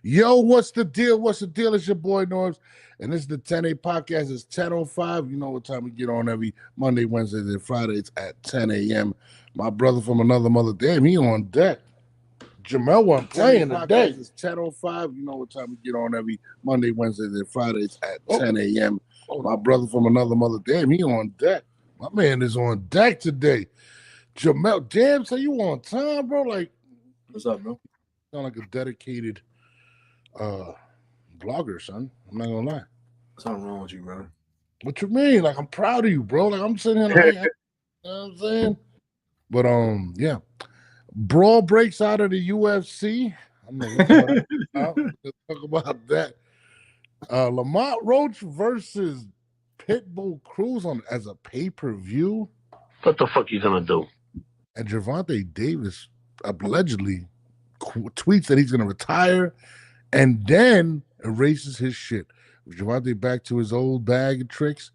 Yo, what's the deal? What's the deal? It's your boy Norms, and this is the 10A podcast. It's 10:05. You know what time we get on every Monday, Wednesday, and Friday. It's at 10 a.m. My brother from another mother, damn, he on deck. Jamel wasn't playing today. It's 10:05. You know what time we get on every Monday, Wednesday, and Friday. It's at 10 a.m. My brother from another mother, damn, he on deck. My man is on deck today. Jamel, damn, so you on time, bro? Like, what's up, bro? Sound like a dedicated vlogger, son. I'm not gonna lie. Something wrong with you, bro. What you mean? Like, I'm proud of you, bro. Like, I'm sitting here like, you know what I'm saying? But yeah. Brawl breaks out of the UFC. I'm not gonna talk about that. Lamont Roach versus Pitbull Cruz as a pay-per-view. What the fuck you gonna do? And Gervonta Davis allegedly tweets that he's gonna retire and then erases his shit. Gervonta back to his old bag of tricks.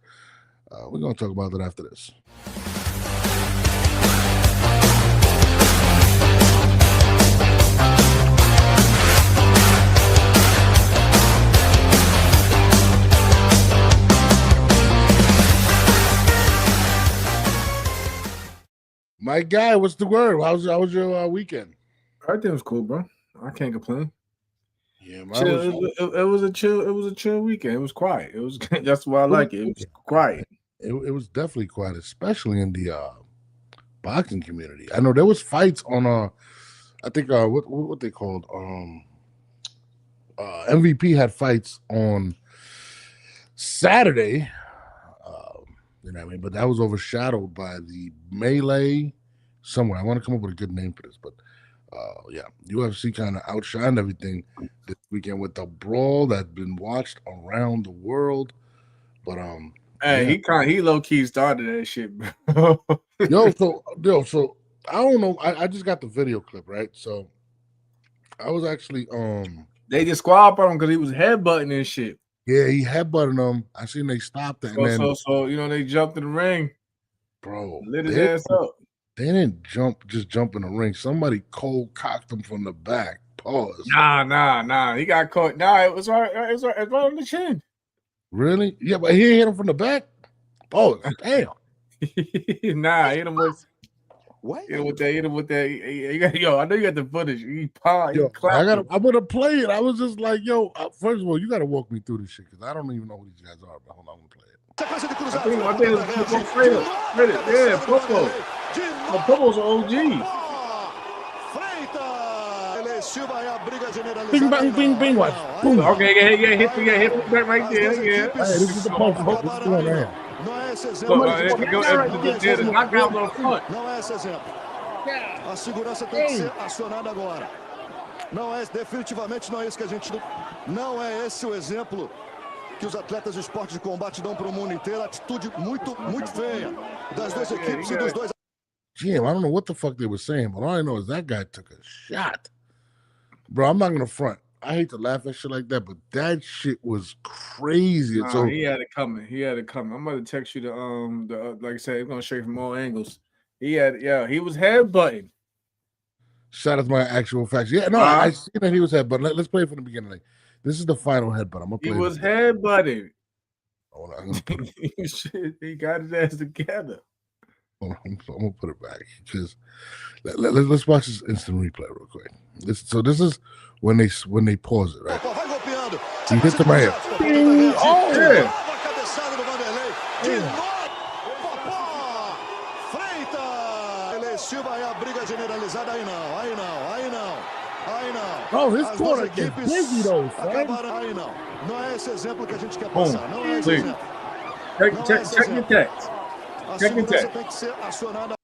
We're gonna talk about that after this. My guy, what's the word? How was your weekend? Everything was cool, bro. I can't complain. Yeah, it was a chill weekend. It was quiet. It was that's why I like it. It was quiet. It was definitely quiet, especially in the boxing community. I know there was fights on I think what they called MVP had fights on Saturday. You know what I mean? But that was overshadowed by the melee somewhere. I want to come up with a good name for this, but yeah, UFC kind of outshined everything this weekend with the brawl that's been watched around the world. But hey, yeah. he low key started that shit, bro. So I don't know. I just got the video clip, right? So I was actually they just squad on him because he was headbutting and shit. Yeah, he headbutted them. I seen they stopped it. So you know they jumped in the ring, bro. Lit his ass up. They didn't just jump in the ring. Somebody cold cocked him from the back. Pause. Nah. He got caught. Nah, it was right on the chin. Really? Yeah, but he hit him from the back. Pause. Damn. Nah, hit him with. What? Hit him with that. Yo, I know you got the footage. I'm gonna play it. I was just like, yo. First of all, you gotta walk me through this shit because I don't even know who these guys are. But hold on, I'm gonna play it. I think it's yeah, Pitbull. Pitbull's an OG. Bing bang, bing bing. Watch. Boom. Okay, yeah, hit back right there. Yeah. Hey, this is the punch. What's going on? Não é esse exemplo. Não é esse exemplo. A segurança tem que ser acionada agora. Definitivamente não é isso que a gente não é esse o exemplo que os atletas de esporte de combate dão para o mundo inteiro. Atitude muito feia das duas equipes e dos dois. Jim, I don't know what the fuck they were saying, but all I know is that guy took a shot. Bro, I'm not gonna front. I hate to laugh at shit like that, but that shit was crazy. So he had it coming. I'm going to text you the like I said, it's going to show you from all angles. He was headbutting. Shout out to my actual facts. Yeah, no, I seen that he was headbutting. Let's play it from the beginning. Like, this is the final headbutt. I'm gonna play. He was headbutting. Hold on, I'm gonna put it. He got his ass together. Hold on, I'm gonna put it back because let's watch this instant replay real quick. This is when they pause it, right? He hits the man. Oh, yeah. Oh, his corner gets busy though, son. Não é esse exemplo que a gente quer passar. Não é esse exemplo. Check your text. Check your text. Tem que ser acionada.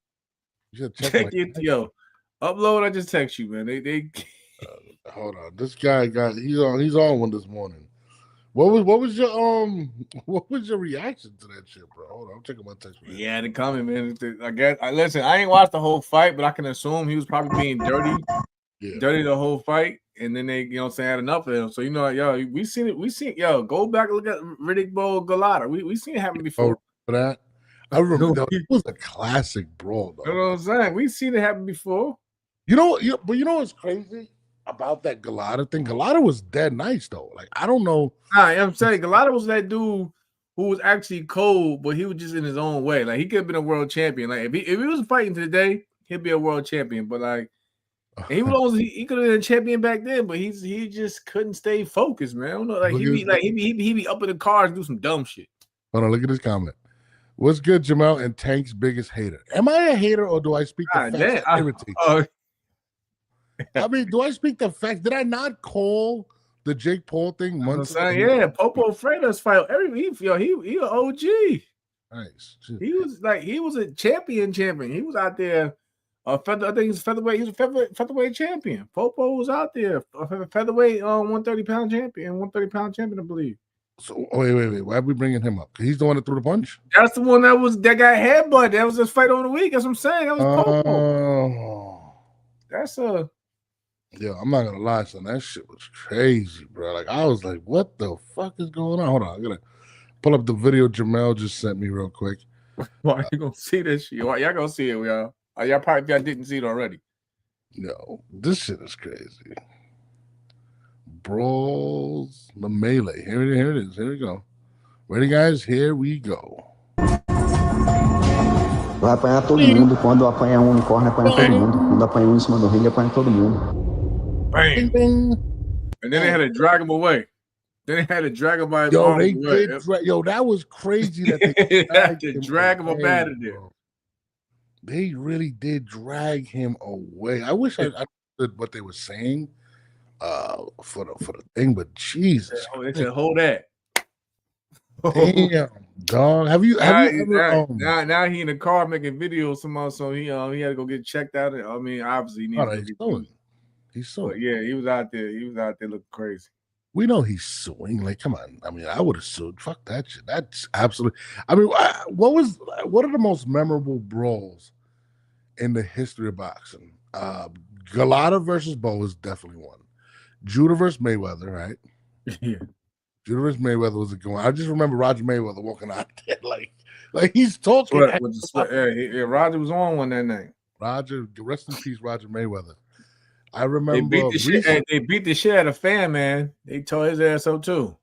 Check it, yo. Upload. I just text you, man. They hold on. This guy he's on one this morning. What was your reaction to that shit, bro? Hold on, I'm checking my text. Man. Yeah, they coming, man. I guess listen, I ain't watched the whole fight, but I can assume he was probably being dirty. Yeah. Dirty the whole fight, and then they, had enough of him. So we seen it. Go back and look at Riddick Bowe Galata. We seen it happen before. For that, I remember it was a classic brawl, though. You know what I'm saying? We seen it happen before. But you know what's crazy? about that Galata thing. Galata was dead nice though. Like I don't know. Nah, I'm saying Galata was that dude who was actually cold, but he was just in his own way. Like he could have been a world champion. Like if he was fighting today, he'd be a world champion. But like he could have been a champion back then, but he just couldn't stay focused, man. I don't know, like he be up in the cars and do some dumb shit. Hold on, look at this comment. What's good, Jamel and Tank's biggest hater? Am I a hater or do I speak the facts that irritate? I mean, do I speak the facts? Did I not call the Jake Paul thing months ago? Yeah, Popo Freitas fight. He an OG. Nice. He was a champion. He was out there. I think he's featherweight. He was a featherweight champion. Popo was out there. Featherweight 130-pound champion. 130-pound champion, I believe. So wait. Why are we bringing him up? He's the one that threw the punch. That's the one that got headbutt. That was his fight on the week. That's what I'm saying. That was Popo. That's a. Yeah, I'm not gonna lie, son. That shit was crazy, bro. Like I was like, what the fuck is going on? Hold on, I gotta pull up the video Jamel just sent me real quick. Why you gonna see this shit? Y'all gonna see it, y'all. Y'all probably if y'all didn't see it already. No, this shit is crazy. Brawls, the melee. Here it is. Here we go. Ready, guys? Here we go. Vai apanhar todo mundo. Quando apanha no corner, apanha todo mundo. Quando apanha em cima do ringue, apanha todo mundo. Bang. Bing. And then they had to drag him away. Then they had to drag him by his arm. That was crazy that they had to drag him up out of there. They really did drag him away. I wish I understood what they were saying for the thing, but Jesus. They said, hold that. Damn, dog. Have you ever now he in the car making videos somehow, so he had to go get checked out. I mean, obviously he's suing. Yeah, he was out there looking crazy. We know he's suing. Like, come on. I mean, I would have sued. Fuck that shit. That's absolutely. I mean, what are the most memorable brawls in the history of boxing? Galata versus Bo is definitely one. Judah versus Mayweather, right? Yeah. Judah versus Mayweather was a good one. I just remember Roger Mayweather walking out there like he's talking. Roger was on one that night. Roger, rest in peace, Roger Mayweather. I remember they beat the shit out of Fan Man. They tore his ass up too.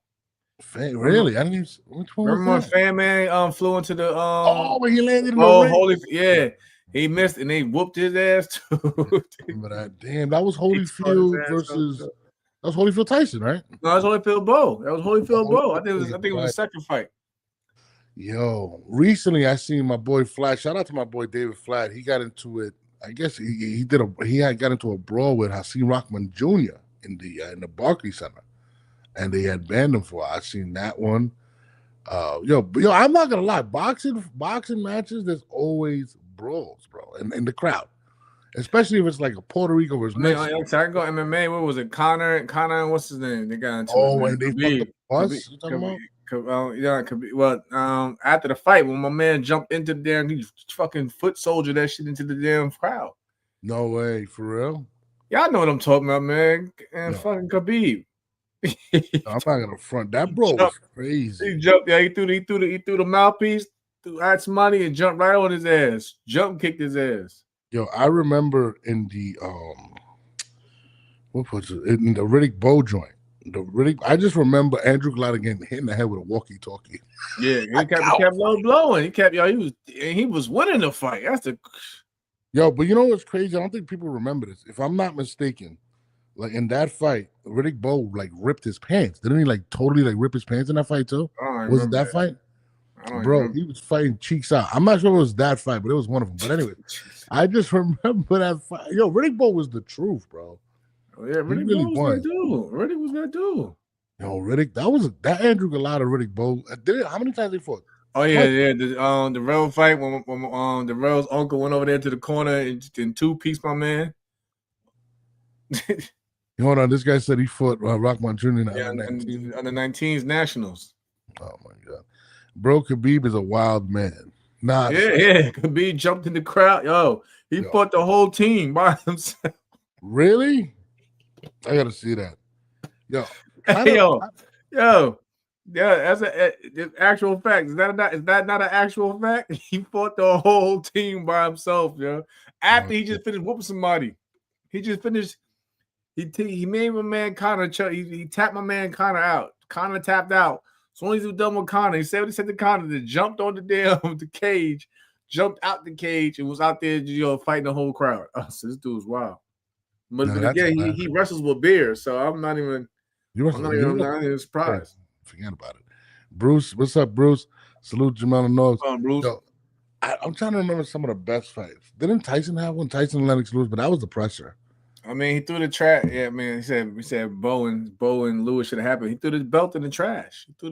Fan, really? I didn't even. Which one? Remember when Fan Man flew into the when he landed in the ring? He missed and they whooped his ass too. Remember that? Damn, that was Holyfield versus. That was Holyfield Tyson, right? No, that was Holyfield Bo. I think it was the second fight. Yo, recently I seen my boy Flat. Shout out to my boy David Flat. He got into it. I guess he got into a brawl with Hakeem Rockman Jr. in the Barclays Center, and they had banned him for it. I seen that one. I'm not gonna lie. Boxing matches, there's always brawls, bro, in the crowd, especially if it's like a Puerto Rico versus Mexico. I can go MMA. What was it? Connor, what's his name? They got into and they fucked the bus. After the fight, when my man jumped into the damn, he fucking foot soldier that shit into the damn crowd. No way, for real? Y'all know what I'm talking about, man. And fucking Khabib. I'm not gonna front. That bro was crazy. He jumped. Yeah, he threw the mouthpiece, had some money, and jumped right on his ass. Kicked his ass. Yo, I remember in the what was it? In the Riddick Bowe joint. I just remember Andrew Galata getting hit in the head with a walkie-talkie. Yeah, he kept low blowing. He was winning the fight. But you know what's crazy? I don't think people remember this. If I'm not mistaken, like in that fight, Riddick Bowe like ripped his pants. Didn't he like totally like rip his pants in that fight too? Was it that fight? Bro, he was fighting cheeks out. I'm not sure it was that fight, but it was one of them. But anyway, I just remember that fight. Yo, Riddick Bowe was the truth, bro. Oh, yeah, Riddick really was that dude. Yo, Riddick, that Andrew Galata, Riddick Bowe. How many times they fought? Oh yeah. The rail fight when the rail's uncle went over there to the corner and two-piece my man. Hold on, this guy said he fought Rockman Jr. under 19s nationals. Oh my god, bro, Khabib is a wild man. Khabib jumped in the crowd. He fought the whole team by himself. Really? I gotta see that. That's an actual fact. Is that not an actual fact? He fought the whole team by himself, After he just finished whooping somebody, he just finished. He made my man Connor. He tapped my man Connor out. Connor tapped out. As soon as he was done with Connor, he said what he said to Connor. Then jumped on the damn the cage, jumped out the cage, and was out there, fighting the whole crowd. Oh, so this dude was wild. But again, he wrestles with bears, so I'm not even surprised. Forget about it. Bruce, what's up, Bruce? Salute Jamel Knows. Bruce. Yo, I'm trying to remember some of the best fights. Didn't Tyson have one? Tyson and Lennox lose, but that was the pressure. I mean, he threw the trash. Yeah, man. We said Bo and Lewis should have happened. He threw the belt in the trash. So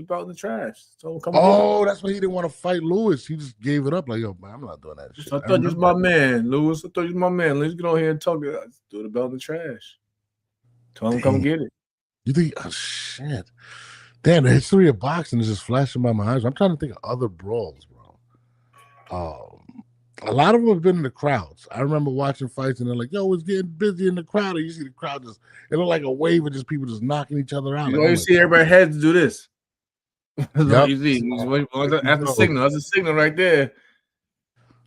that's why he didn't want to fight Lewis. He just gave it up. Like, yo, man, I'm not doing that shit. I thought you was my man, Lewis. I thought you was my man. Let's get on here and talk. Threw the belt in the trash. Tell him come get it. You think? Oh shit! Damn, the history of boxing is just flashing by my eyes. I'm trying to think of other brawls, bro. A lot of them have been in the crowds. I remember watching fights and they're like, yo, it's getting busy in the crowd. And you see the crowd it looked like a wave of just people just knocking each other out. You see everybody heads do this. Yep. You see, that's the signal. That's a signal right there.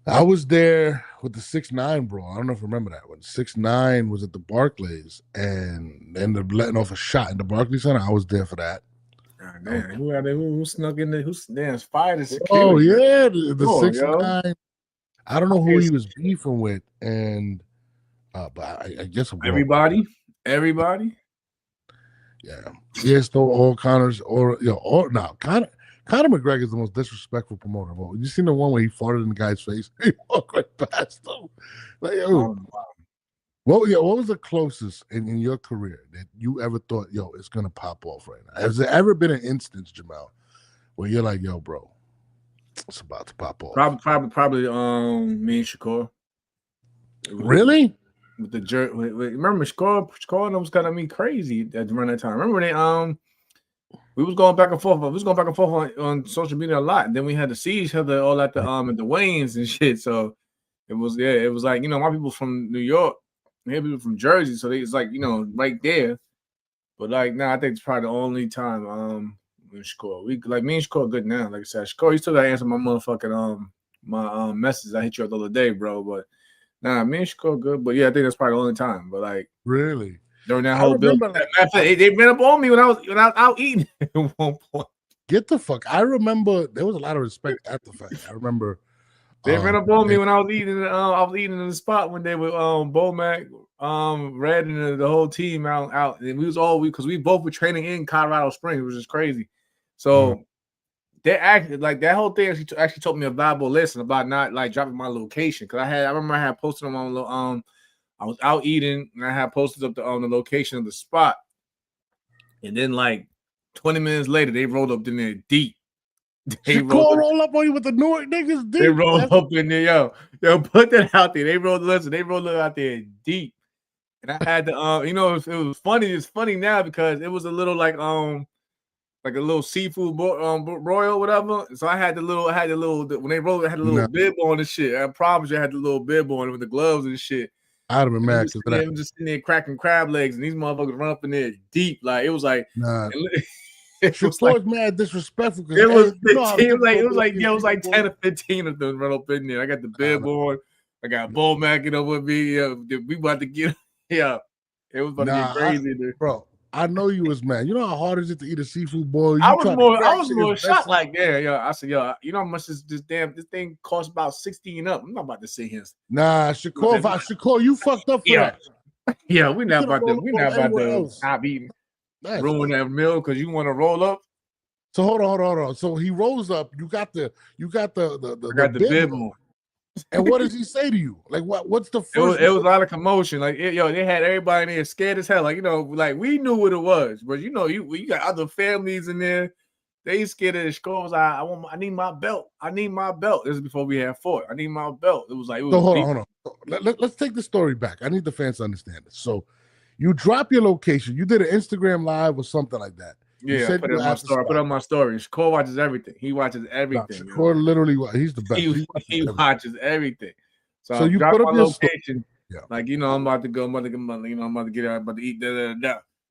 I was there with the 6'9" bro. I don't know if you remember that one. 6'9" was at the Barclays and ended up letting off a shot in the Barclays Center. I was there for that. God damn, who snuck in there? Who's fired as security? Oh, yeah, the 6'9". I don't know who he was beefing with, and but I guess everybody. Yeah, stole all Connor's Conor McGregor is the most disrespectful promoter of all. You seen the one where he farted in the guy's face? He walked right past him. Like, what was the closest in your career that you ever thought, yo, it's gonna pop off right now? Has there ever been an instance, Jamel, where you're like, yo, bro, it's about to pop off? Probably me and Shakur. Really? With the jerk, remember Shakur was kind of me crazy around that time. Remember they we was going back and forth. We was going back and forth on social media a lot. And then we had to see each other all at the Waynes and shit. So it was like, my people from New York, maybe people from Jersey, so it's like, right there. But like now, I think it's probably the only time Shakur. Me and Shakur are good now. Like I said, Shakur, you still gotta answer my motherfucking my message. I hit you up the other day, bro. But nah, me and Shakur good. But yeah, I think that's probably the only time. But like really during that whole build, they ran up on me when I was out eating at one point. Get the fuck! I remember there was a lot of respect at the fight. I remember they ran up on me when I was eating. I was eating in the spot when they were Bomac, Red, and the whole team out, and we was all because we both were training in Colorado Springs, which is crazy. So they acted like that whole thing actually told me a valuable lesson about not like dropping my location. Because I remember I had posted them on I was out eating and I had posted up the location of the spot. And then like 20 minutes later, they rolled up in there deep. They roll up on you with the Newark niggas deep. They rolled up in there, yo, put that out there. They rolled it out there deep. And I had to it was funny. It's funny now because it was a little like a little seafood broil, whatever. So I had the little when they rolled, I had a little bib on and shit. I promise you, I had the little bib on with the gloves and shit. I'd have been mad because I'm just sitting there cracking crab legs, and these motherfuckers run up in there deep. Like it was like, it was like mad disrespectful. It was 15, it was like 10 or 15 of them run up in there. I got the bib on. I got Bull Macking up with me. We about to get it was about to get crazy, bro. I know you was mad. You know how hard is it to eat a seafood boil? I was more shocked. Like, I said, you know how much this thing costs about 16 up. I'm not about to sit here. Nah, Shakur, you fucked up for that. Yeah, we're not about to stop eating, ruin that meal because you want to roll up. So hold on. So he rolls up. You got the bib on. And what does he say to you? Like what's the first? It was a lot of commotion. Like they had everybody in there scared as hell. Like like we knew what it was, but you got other families in there. They scared of the scores. I need my belt. I need my belt. This is before we had fought. I need my belt. It was like hold on. Let's take the story back. I need the fans to understand this. So you drop your location. You did an Instagram live or something like that. Yeah, I put it on my story. Shakur watches everything. He watches everything. Shakur literally, he's the best. He watches everything. So you put up my location. Like I'm about to go. I'm about to get out. I'm about to eat.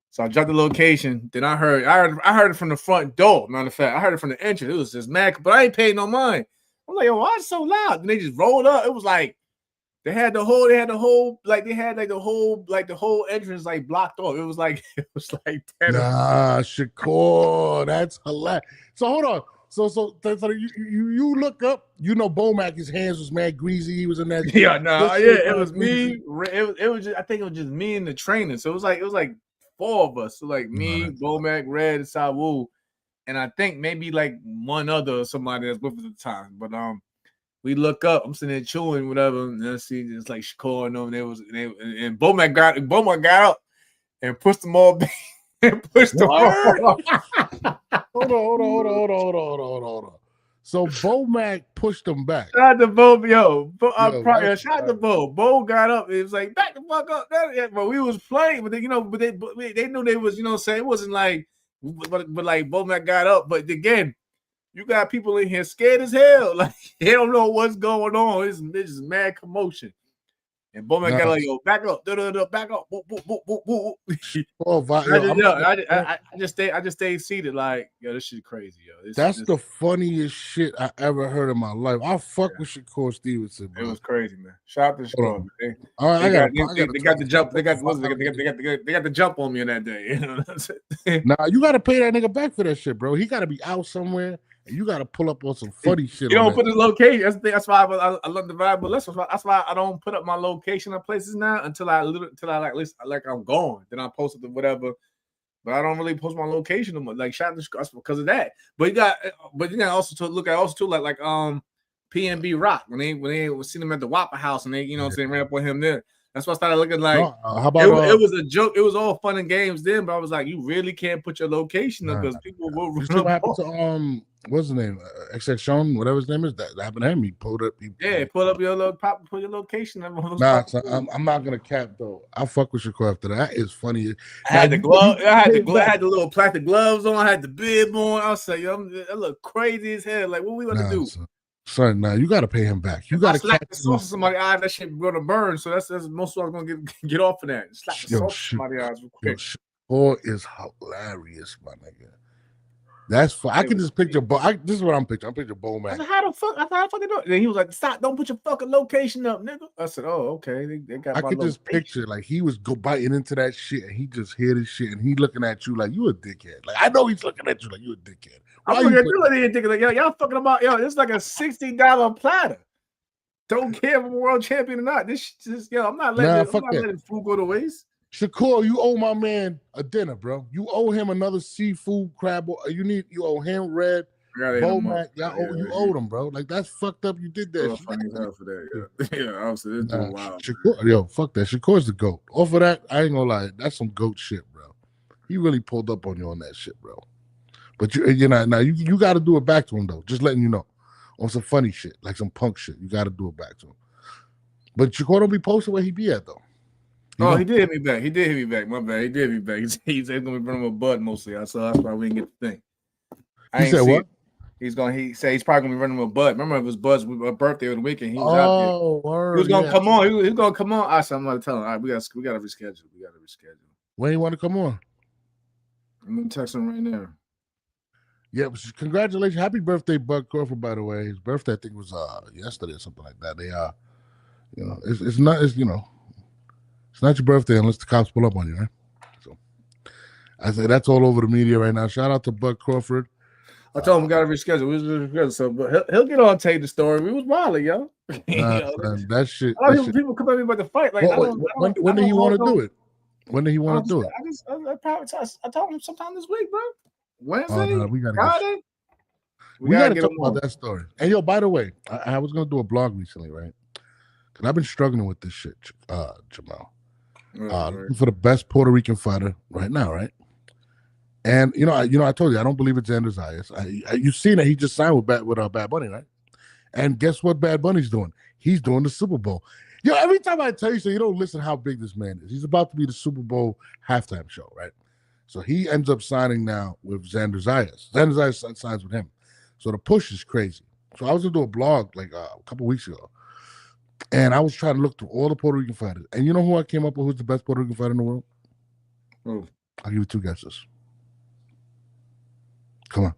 So I dropped the location. Then I heard it from the front door. Matter of fact, I heard it from the entrance. It was just mad, but I ain't paying no mind. I'm like, yo, why is it so loud? And they just rolled up. It was like They had the whole entrance like blocked off. It was like 10. Nah, Shakur, that's hilarious. So hold on. So you look up, you know, Bomac, his hands was mad greasy. He was in that. It was me. It was just, I think it was just me and the trainer. So it was like 4 of us. So like me, Bomac, Red, Sawu, and I think maybe like one other somebody that's with us at the time. But we look up. I'm sitting there chewing, whatever, and I see it's like Shakur and them. And Bomac got up and pushed them all back. And pushed them all. Hold on. So Bomac pushed him back. Shout out to Bo, shout out to Bo. Bo got up. It was like, back the fuck up. But we was playing, but they knew they was, saying it wasn't like, but like Bomac got up. But again, you got people in here scared as hell. Like they don't know what's going on. It's just mad commotion. And Bowman got like, yo, back up, back up, boop, boop, boop, boop, boop. I just stayed seated, like, yo, this shit crazy, yo. That's the funniest shit I ever heard in my life. I fuck with Shakur Stevenson, bro. It was crazy, man. Shout out to Shakur. All right, they got the jump. They got the jump on me in that day. You know what I'm saying? Nah, you got to pay that nigga back for that shit, bro. He got to be out somewhere. You got to pull up on some funny shit. You don't put his location. That's why I love the vibe. But listen, that's why I don't put up my location of places now until I like I'm gone. Then I post it to whatever. But I don't really post my location like shout out to because of that. But you got also to look at like PNB Rock when they seen him at the Whopper House and they ran up on him there. That's why I started looking like how about it was a joke. It was all fun and games then, but I was like, you really can't put your location up because people will. What happened to what's his name? XX Sean, whatever his name is. That happened to him. He pulled up. Pull up your put your location. I'm not gonna cap though. I fuck with Shakur after that. That is funny. I had the glove. I had the little plastic gloves on. I had the bib on. I was like, yo, I look crazy as hell. Like, what we gonna do? Son, now you got to pay him back. You got to slap the sauce of somebody's eyes. That shit gonna burn. So that's most of us gonna get off of that. Slap the sauce of somebody's eyes. Shakur is hilarious, my nigga. That's fun. I can just picture. This is what I'm picturing. I'm picturing Bomac. I said, how the fuck they do it? And he was like, "Stop! Don't put your fucking location up, nigga." I said, "Oh, okay." They got. I could just picture like he was biting into that shit, and he just hear this shit, and he looking at you like you a dickhead. Like I know he's looking at you like you a dickhead. I'm looking at you like a dickhead. Like y'all fucking about it's like a $60 platter. Don't care if I'm a world champion or not. This just I'm not letting food go to waste. Shakur, you owe my man a dinner, bro. You owe him another seafood crab. You owe him Red, Bomac. You owed him, bro. Like that's fucked up. You did that. Funny hell for that. Yeah, obviously this dude wild. Shakur, fuck that. Shakur's the GOAT. Off of that, I ain't gonna lie. That's some GOAT shit, bro. He really pulled up on you on that shit, bro. But you got to do it back to him though. Just letting you know, on some funny shit, like some punk shit. You got to do it back to him. But Shakur don't be posting where he be at though. He did hit me back. He did hit me back. My bad. He did hit me back. He said he's gonna be running with Bud mostly. So that's why we didn't get the thing. He said what? He said he's probably gonna be running with Bud. Remember it was Bud's birthday on the weekend. He was out there. Word, he was gonna come on. He was gonna come on. I said I'm gonna tell him. All right, we gotta reschedule. When you want to come on? I'm gonna text him right now. Yeah, congratulations. Happy birthday, Bud Crawford, by the way. His birthday, I think, was yesterday or something like that. They it's not your birthday unless the cops pull up on you, right? So I say that's all over the media right now. Shout out to Bud Crawford. I told him we got to reschedule. So, but he'll get on tape the story. We was wilding, yo. That shit. People come at me about the fight. Like, when did he want to do it? When did he want to do it? I told him sometime this week, bro. Wednesday, Friday. We gotta talk about that story. And yo, by the way, I was gonna do a blog recently, right? Because I've been struggling with this shit, Jamal. Looking for the best Puerto Rican fighter right now, right? And I told you I don't believe it's Xander Zayas. You've seen that he just signed with Bad Bunny, right? And guess what Bad Bunny's doing? He's doing the Super Bowl. Yo, every time I tell you so, you don't listen how big this man is. He's about to be the Super Bowl halftime show, right? So he ends up signing now with Xander Zayas. Xander Zayas signs with him. So the push is crazy. So I was going to do a blog like a couple weeks ago. And I was trying to look through all the Puerto Rican fighters. And you know who I came up with who's the best Puerto Rican fighter in the world? Who? I'll give you 2 guesses. Come on.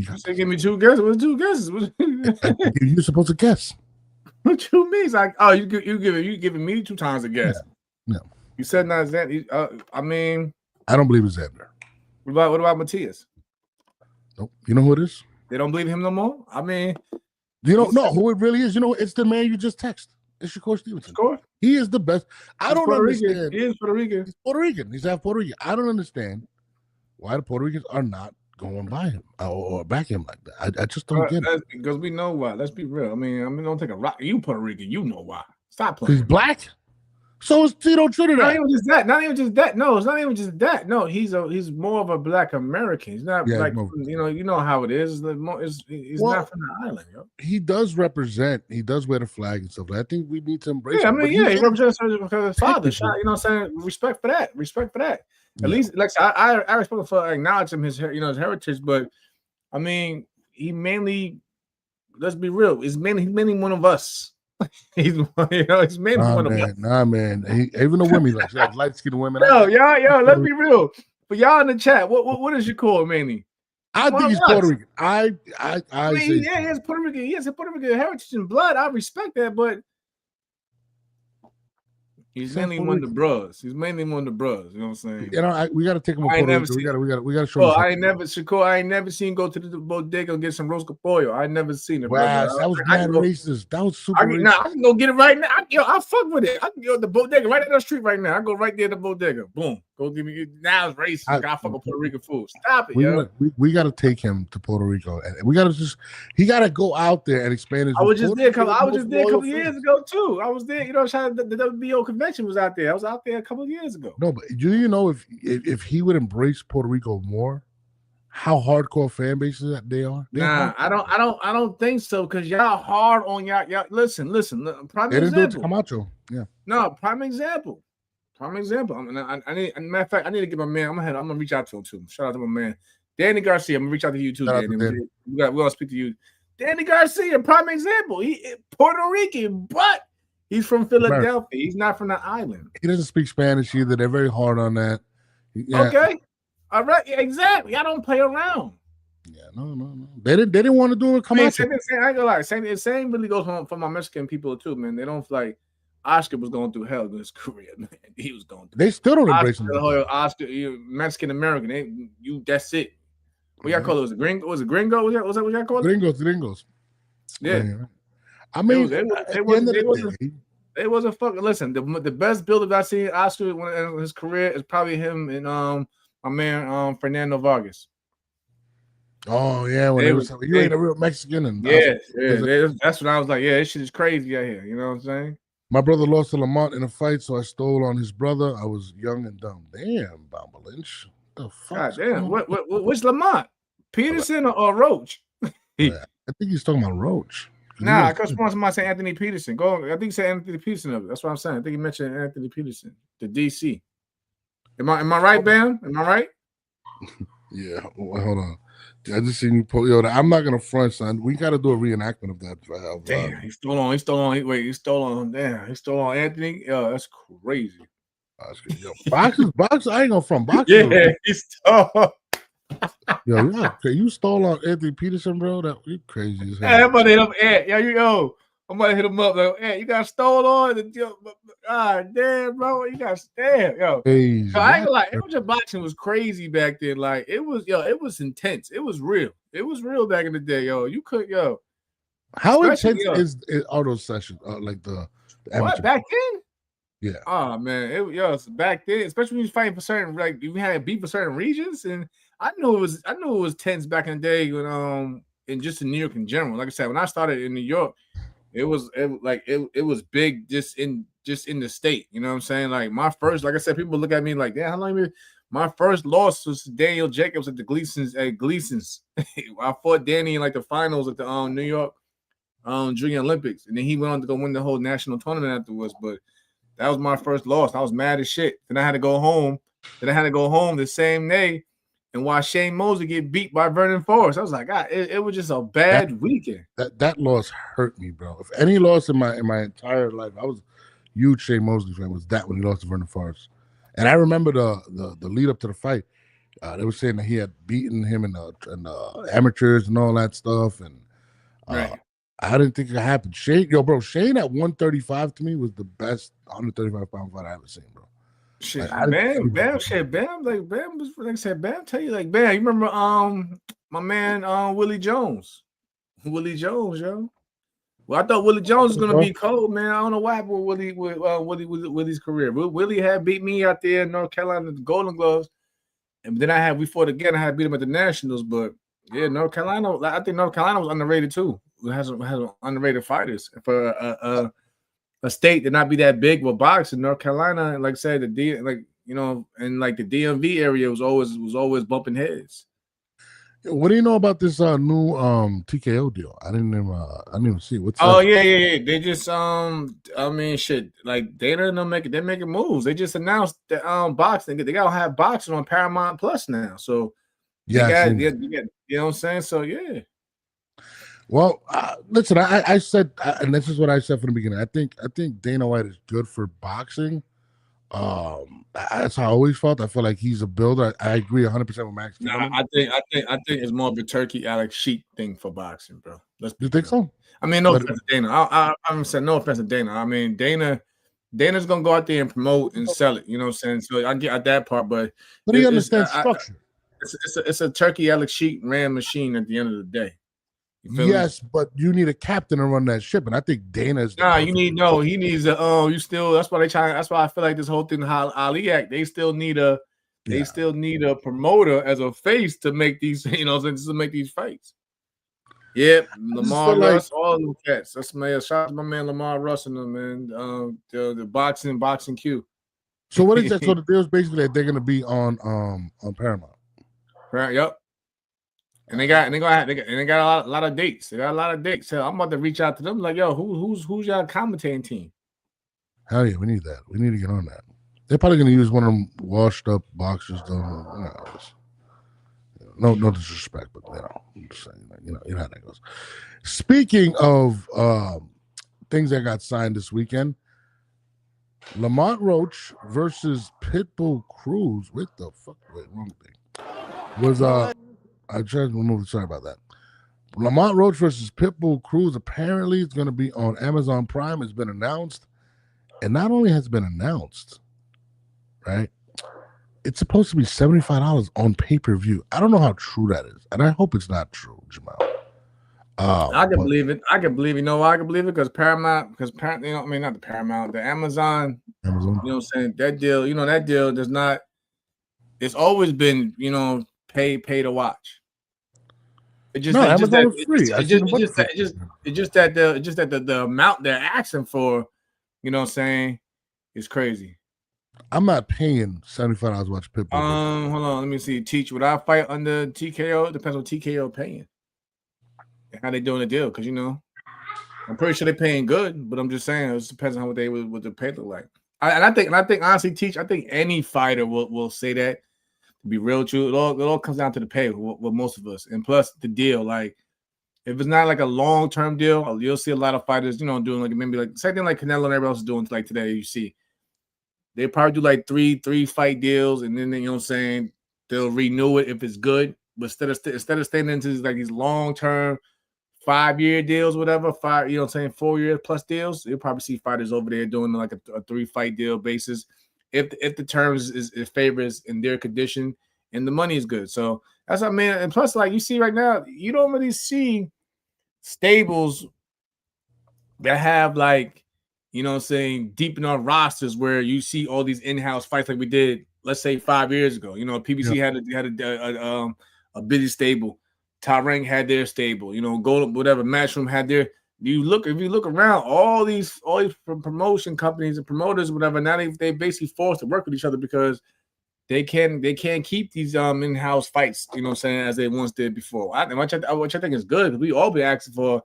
You give me 2 guesses? What's 2 guesses? You're supposed to guess. What you mean? It's like, oh, you giving me 2 times a guess. Yeah. You said not Xander. I mean, I don't believe it's Xander. What about Matias? Nope. You know who it is? They don't believe him no more. I mean, you don't know who it really is. You know, it's the man you just texted. It's Shakur Stevenson. He is the best. I don't understand. He is Puerto Rican. He's Puerto Rican. He's half Puerto Rican. I don't understand why the Puerto Ricans are not going by him or back him like that. I just don't get it. Because we know why. Let's be real. I mean, don't take a rock. You Puerto Rican. You know why. Stop playing. He's black. So is Tito Trinidad. Not even just that. Not even just that. No, it's not even just that. No, he's more of a Black American. He's not like you know how it is. He's not from the island. Yo. He does represent. He does wear the flag and stuff. I think we need to embrace. Yeah, him. I mean, he represents because of his father. You know what I'm saying? Respect for that. At least, like I respect him for acknowledging his heritage. But I mean, he mainly. Let's be real. He's mainly one of us. He's mainly one of us. Nah, man. Even the women like light-skinned women. Yo, let's be real. But y'all in the chat, what is your call, Manny? I think he's Puerto Rican. I mean, he has Puerto Rican. He has a Puerto Rican heritage and blood. I respect that, but he's mainly one of the bros. He's mainly one of the bros. You know what I'm saying? You know, we got to take him. We got to show him. I ain't never seen go to the bodega and get some roast pollo. I never seen it. Wow, that was mad racist. That was super racist. Nah, I can go get it right now. I fuck with it. I can go to the bodega right down the street right now. I go right there to the bodega. Boom. Go give me. Now it's racist. I fuck with Puerto Rican food. Stop it, we got to take him to Puerto Rico, and we got to he got to go out there and expand his. I was just there a couple years ago too. I was there. You know, the WBO convention was out there. I was out there a couple of years ago. No, but do you know if he would embrace Puerto Rico more, how hardcore fan bases that they are? Nah, I don't think so because y'all hard on y'all. Listen. Prime they didn't do it example. to Camacho. Yeah. No, prime example. I mean, I need. Matter of fact, I need to get my man. I'm gonna reach out to him too. Shout out to my man, Danny Garcia. I'm gonna reach out to you too, Danny. We gotta speak to you, Danny Garcia. Prime example. He Puerto Rican, but he's from Philadelphia. America. He's not from the island. He doesn't speak Spanish either. They're very hard on that. Yeah. Okay. All right. Yeah, exactly. I don't play around. Yeah. No. They didn't want to do it. Come on. I ain't gonna lie. Same really goes for my Mexican people too, man. They don't like. Oscar was going through hell in his career, man. He was going through. They still don't embrace him. Oscar, Mexican American. That's it. What y'all call it? Was it gringo? Was that what y'all call it? Gringos. Yeah. I mean, it wasn't fucking. Listen, the best build-up I've seen Oscar in his career is probably him and my man Fernando Vargas. Oh yeah, when you ain't a real Mexican, and that's when I was like, yeah, this shit is crazy out here. You know what I'm saying? My brother lost to Lamont in a fight, so I stole on his brother. I was young and dumb. Damn, Bamba Lynch. The fuck? God damn. Which Lamont? Peterson or Roach? I think he's talking about Roach. Nah, I could somebody say Anthony Peterson. I think he said Anthony Peterson of it. That's what I'm saying. I think he mentioned Anthony Peterson, the DC. Am I right, Bam? Am I right? Yeah. Well, hold on. I just seen you pull. Yo, I'm not gonna front, son. We got to do a reenactment of that. Damn, he stole on. He stole on. Damn, he stole on Anthony. Yo, that's crazy. Yo, boxers. I ain't gonna front boxers. Yeah, he stole. Yo, you stole on Anthony Peterson, bro. That you crazy as hell. Hey, I'm gonna hit him. I'm gonna hit him up. Like, hey, you got stole on. God damn, bro, you got yo. Crazy. I ain't gonna lie. Amateur boxing was crazy back then. Like it was intense. It was real. It was real back in the day, yo. You could, How intense is all those sessions? Like the what back then? Yeah. Oh man, back then, especially when you was fighting for certain, like you had beef for certain regions, and I knew it was tense back in the day when and just in New York in general. Like I said, when I started in New York, it was big just in the state. You know what I'm saying? Like my first, like I said, people look at me like, damn, how long? My first loss was Daniel Jacobs at the Gleason's. I fought Danny in like the finals at the New York Junior Olympics, and then he went on to go win the whole national tournament afterwards. But that was my first loss. I was mad as shit. Then I had to go home. The same day and watch Shane Mosley get beat by Vernon Forrest. I was like, God, it was just a bad weekend. That loss hurt me, bro. If any loss in my entire life, I was a huge Shane Mosley fan. Was that when he lost to Vernon Forrest? And I remember the lead up to the fight. They were saying that he had beaten him in the amateurs and all that stuff. And right. I didn't think it happened. Shane at 135 to me was the best 135-pound fight I ever seen, bro. Shit, like, Bam, like Bam was like I said, Bam tell you like Bam. You remember my man Willie Jones, yo. Well, I thought Willie Jones was gonna be cold, man. I don't know what happened with Willie's career. Willie had beat me out there in North Carolina, the Golden Gloves, and then we fought again. I had to beat him at the Nationals, but yeah, North Carolina. I think North Carolina was underrated too. It has underrated fighters for a state to not be that big with boxing. North Carolina, like I said, and like the DMV area was always bumping heads. What do you know about this new TKO deal? I didn't even see it. What's that? Yeah. They just shit. Like they're making moves. They just announced that boxing. They gotta have boxing on Paramount Plus now. So you know what I'm saying? So yeah. Well, listen, I said, and this is what I said from the beginning. I think Dana White is good for boxing. That's how I always felt. I feel like he's a builder. I agree 100% with Max. I think it's more of a Turkey Alex Sheik thing for boxing, bro. You think so? I mean, no offense to Dana. I'm saying no offense to Dana. I mean, Dana's gonna go out there and promote and sell it. You know what I'm saying? So I get at that part, but he understands structure. It's a Turkey Alex Sheik ran machine at the end of the day. Yes, but you need a captain to run that ship, and I think Dana's. He needs a. That's why that's why I feel like this whole thing, Ali Act. They still need a promoter as a face to make these, to make these fights. Yep, Lamar Russ, all them cats. That's shout out to my man Lamar Russ and them, man. The boxing Q. So what is that? So the deal's basically that they're gonna be on Paramount. Right. Yep. And they got a lot of dates. They got a lot of dates. Hell, I'm about to reach out to them like, yo, who's y'all commentating team? Hell yeah, we need that. We need to get on that. They're probably gonna use one of them washed up boxers, though. No disrespect, but I'm just saying, you know how that goes. Speaking of things that got signed this weekend, Lamont Roach versus Pitbull Cruz. Wait, wrong thing. Was I tried to remove it. Sorry about that. Lamont Roach versus Pitbull Cruz apparently is going to be on Amazon Prime. It's been announced. And not only has it been announced, right? It's supposed to be $75 on pay-per-view. I don't know how true that is. And I hope it's not true, Jamal. I can believe it. I can believe it. You know why I can believe it? Because Paramount, not the Paramount, the Amazon. You know what I'm saying? That deal does not, it's always been, pay to watch. It's just that the amount they're asking for, you know what I'm saying, is crazy. I'm not paying $75 to watch Pitbull. Hold on, let me see. Teach, would I fight under TKO? It depends on TKO paying. And how they doing the deal? Because I'm pretty sure they're paying good, but I'm just saying it depends on what the pay look like. I think honestly, Teach, I think any fighter will say that. To be real true, it all comes down to the pay with most of us, and plus the deal. Like, if it's not like a long-term deal, you'll see a lot of fighters, doing like maybe like same thing like Canelo and everybody else is doing like today. You see, they probably do like three fight deals, and then you know what I'm saying, they'll renew it if it's good. But instead of staying into like these long-term 5-year deals, whatever, 4-year plus deals, you'll probably see fighters over there doing like a 3-fight deal basis. If the terms is favors in their condition and the money is good. So that's what I mean. And plus, like you see right now, you don't really see stables that have like, you know what I'm saying, deep in our rosters where you see all these in-house fights like we did, let's say 5 years ago. PBC had a busy stable. Tarang had their stable. Golden, whatever, Matchroom had their. If you look around, all these promotion companies and promoters, whatever, now they basically forced to work with each other because they can't keep these in-house fights, you know what I'm saying, as they once did before. Which I think is good, because we all be asking for,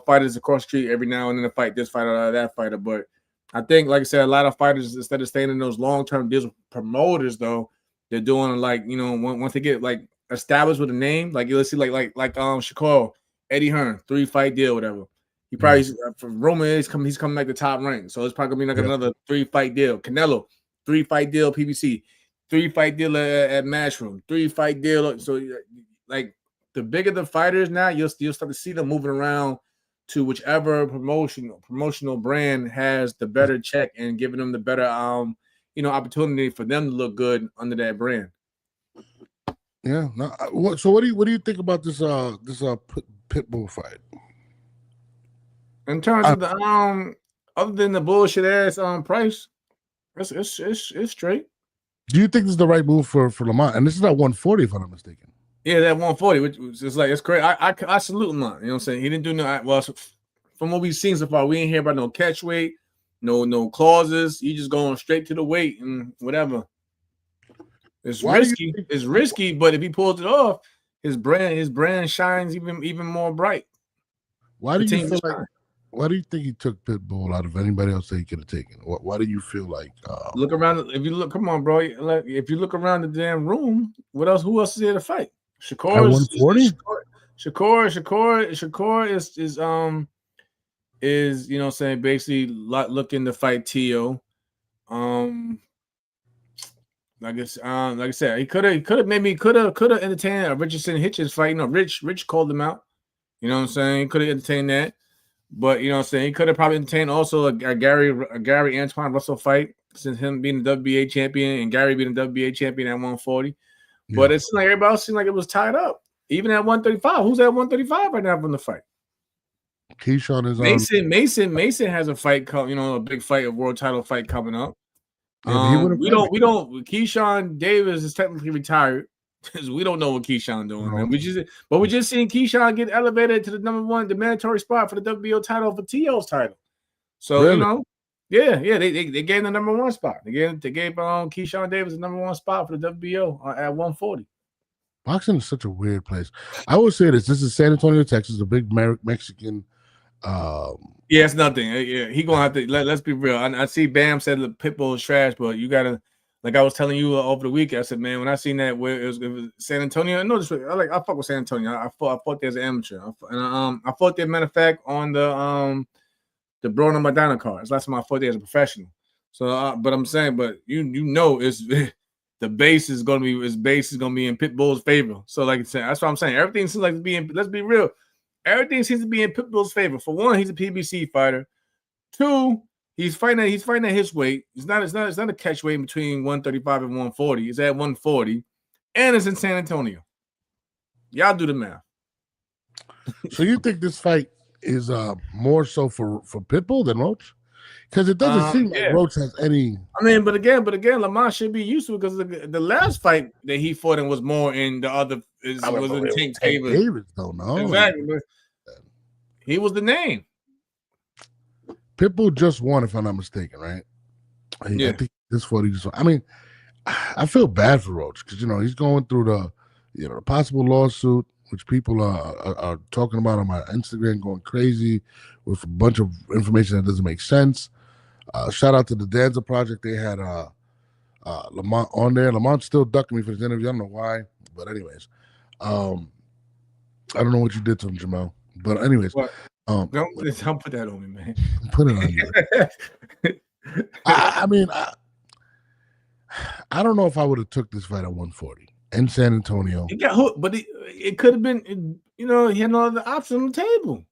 fighters across the street every now and then to fight this fighter or that fighter. But I think, like I said, a lot of fighters, instead of staying in those long-term deals with promoters, though, they're doing like, once they get like established with a name, like you'll see like Shakur, Eddie Hearn, 3-fight deal, whatever. He probably from Roman he's coming back to top rank, so it's probably gonna be like another 3-fight deal. Canelo, 3-fight deal, PBC, 3-fight deal at Matchroom, 3-fight deal. So like the bigger the fighters now, you'll start to see them moving around to whichever promotional brand has the better check and giving them the better opportunity for them to look good under that brand. Yeah. So what do you think about this Pitbull fight? In terms of the other than the bullshit ass price, it's straight. Do you think this is the right move for Lamont? And this is at 140, if I'm not mistaken. Yeah, that 140, which is like, it's great. I salute Lamont. You know what I'm saying? He didn't do no well. From what we've seen so far, we ain't hear about no catch weight, no clauses. He just going straight to the weight and whatever. It's risky. It's risky, but if he pulls it off, his brand shines even more bright. Why do you feel like? Why do you think he took Pitbull out of anybody else that he could have taken? Why do you feel like? Look around. If you look, come on, bro. If you look around the damn room, who else is there to fight? Shakur. At 140. Shakur is you know what I'm saying, basically looking to fight Tio. Like I said, he could have entertained a Richardson Hitchens fight. You know, Rich called him out. You know what I'm saying? He could have entertained that. But you know what I'm saying, he could have probably entertained also a Gary Antoine Russell fight, since him being the WBA champion and Gary being the WBA champion at 140. Yeah. But it's like everybody else seemed like it was tied up. Even at 135. Who's at 135 right now from the fight? Keyshawn is Mason has a fight a big fight, a world title fight coming up. Yeah, we don't Keyshawn Davis is technically retired. Because we don't know what Keyshawn doing, man. We just seen Keyshawn get elevated to the #1, the mandatory spot for the WBO title, for Tio's title. So really? They gave the #1 spot. They gave Keyshawn Davis the #1 spot for the WBO at 140. Boxing is such a weird place. I would say this is San Antonio, Texas, a big Mexican. It's nothing. Yeah, he gonna have to. Let's be real. I see Bam said the Pitbull is trash, but you gotta. Like I was telling you over the week, I said, man, when I seen that where it was San Antonio, I fuck with San Antonio. I fought there as an amateur, I fought there. Matter of fact, on the Bruno Madonna card. It's last time I fought there as a professional. So, but I'm saying, you know, it's the base is gonna be in Pitbull's favor. So, like I said, that's what I'm saying. Everything seems like to be in. Let's be real. Everything seems to be in Pitbull's favor. For one, he's a PBC fighter. Two, he's fighting at his weight. It's not a catch weight between 135 and 140. It's at 140, and it's in San Antonio. Y'all do the math. So you think this fight is more so for Pitbull than Roach? Because it doesn't seem like Roach has any. I mean, but again, Lamont should be used to it, because the last fight that he fought in was more in the other was in Tank Davis. Don't know exactly. But he was the name. Pitbull just won, if I'm not mistaken, right? I think this 40 just won. I mean, I feel bad for Roach because he's going through the possible lawsuit, which people are talking about on my Instagram, going crazy with a bunch of information that doesn't make sense. Shout out to the Danza Project. They had Lamont on there. Lamont's still ducking me for this interview. I don't know why, but anyways, I don't know what you did to him, Jamal. But anyways, don't put that on me, man. Put it on you. I mean, I don't know if I would have took this fight at 140 in San Antonio. He got hooked, but it could have been. He had no other option on the table.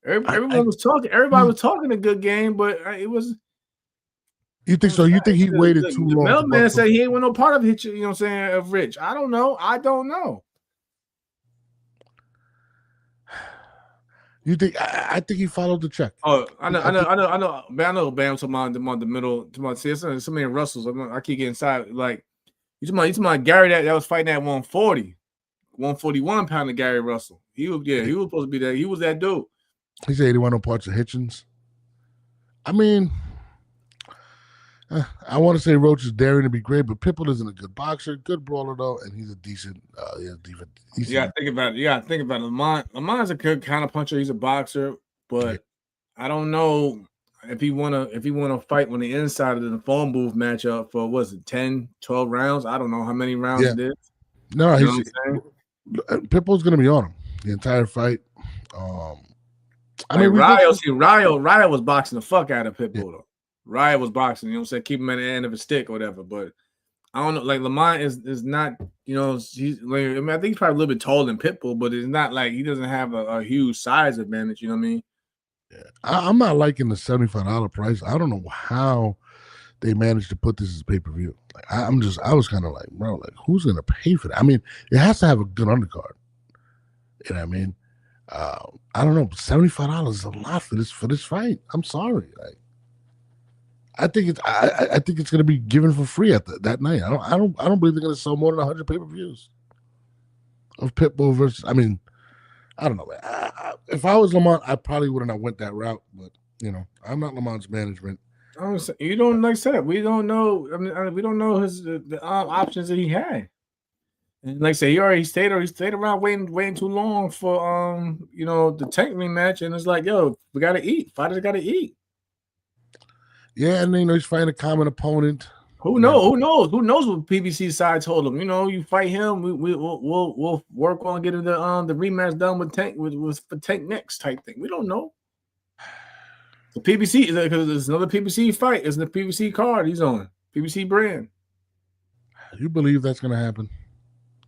Everyone was talking. Everybody was talking a good game, but it was. You think so? You think he waited too long? The mailman said he ain't want no part of it. You know what I'm saying? Of Rich, I don't know. You think? I think he followed the check. Oh, I know. Bam, to the middle. See, so many Russells. I keep getting side. Like you talking about Gary that was fighting at 140, 141 pound of Gary Russell. He was supposed to be there. He was that dude. He said he wanted no parts of Hitchens. I mean, I want to say Roach is daring to be great, but Pitbull isn't a good boxer, good brawler though, and he's a decent. Decent. You gotta think about it. Lamont's a good kind of puncher. He's a boxer, but I don't know if he wanna fight on the inside of the phone booth matchup for 10, 12 rounds. I don't know how many rounds it is. No, Pitbull's gonna be on him the entire fight. Ryo was boxing the fuck out of Pitbull though. Ryo was boxing, you know what I'm saying? Keep him at the end of a stick or whatever. But I don't know, like Lamont is not, he's like, I think he's probably a little bit taller than Pitbull, but it's not like he doesn't have a huge size advantage, you know what I mean? Yeah. I'm not liking the $75 price. I don't know how they managed to put this as pay-per-view. Like, I was kind of like, bro, like, who's gonna pay for that? I mean, it has to have a good undercard. You know what I mean? I don't know, $75 is a lot for this fight. I'm sorry. Like, I think it's gonna be given for free at that night. I don't believe they're gonna sell more than 100 pay-per-views of Pitbull versus. I mean, I don't know, man. If I was Lamont, I probably wouldn't have went that route. But you know, I'm not Lamont's management. You don't, like I said, we don't know. I mean, we don't know the options that he had. And like I say, he stayed around waiting too long for the Tank rematch, and it's like, yo, we gotta eat. Fighters gotta eat. Yeah, and he's fighting a common opponent. Who knows? Who knows what PBC side told him? You fight him, we'll work on getting the rematch done with Tank for Tank next type thing. We don't know. The PBC, because there's another PBC fight. It's the PBC card he's on. PBC brand. You believe that's gonna happen?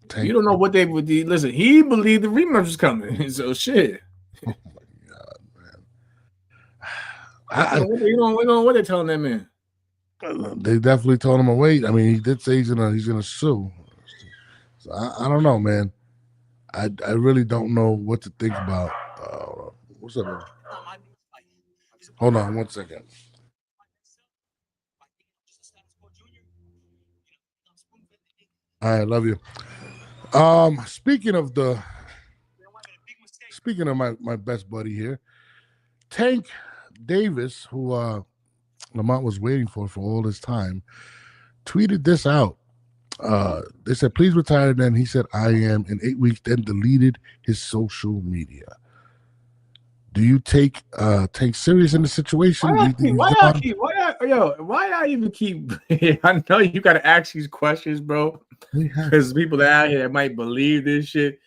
Tank. You don't know what they would do. Listen, he believed the rematch was coming. So shit. Oh my god, man. What they telling that man? They definitely told him to wait. I mean, he did say he's gonna sue. So I don't know, man. I really don't know what to think about. What's up, man? Hold on 1 second. All right, love you. Speaking of my best buddy here, Tank Davis, who Lamont was waiting for all this time, tweeted this out. They said, please retire. Then he said, I am, in 8 weeks, then deleted his social media. Do you take Tank serious in the situation? Why I even keep I know you gotta ask these questions, bro. Because people out here that might believe this shit.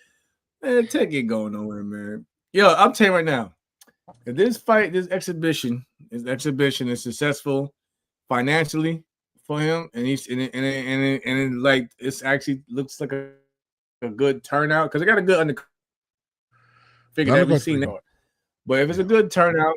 Man, Tank ain't going nowhere, man. Yo, I'm telling you right now, if this exhibition is successful financially for him, and it's actually looks like a good turnout, because I got a good figure that we've seen that. But if it's a good turnout,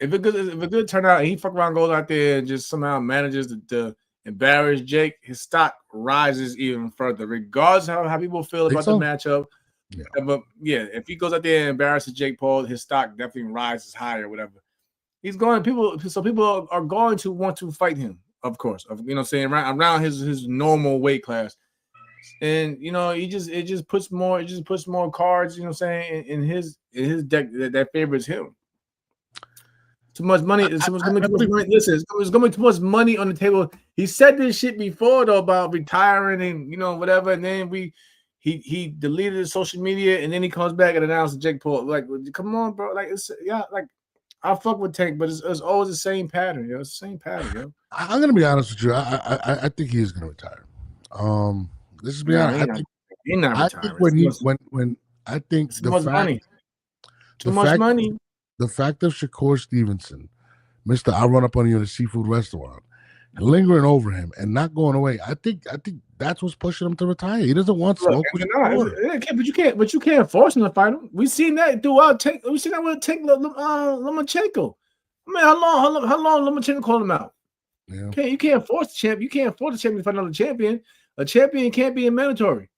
if a good turnout, and he fuck around, goes out there and just somehow manages to embarrass Jake, his stock rises even further, regardless of how people feel about the matchup. Yeah. But yeah, if he goes out there and embarrasses Jake Paul, his stock definitely rises higher, whatever. He's going, people are going to want to fight him, of course. Around his normal weight class. And it just puts more cards, in his deck that favors him. Too much money. Listen, it's gonna be too much money on the table. He said this shit before though about retiring and whatever, and then he deleted his social media, and then he comes back and announces Jake Paul. Like, come on, bro. Like, I fuck with Tank, but it's always the same pattern, yo. It's the same pattern, yo. I'm gonna be honest with you. I think he is gonna retire. This is honest. He's not retiring. Too much money. The fact of Shakur Stevenson, Mr. I run up on you in a seafood restaurant, lingering over him and not going away. I think that's what's pushing him to retire. He doesn't want smoke. But you can't force him to fight him. We've seen that throughout. We've seen that with Lomachenko. I mean, how long Lomachenko called him out? Yeah. You can't force the champ. You can't force the champion to fight another champion. A champion can't be mandatory,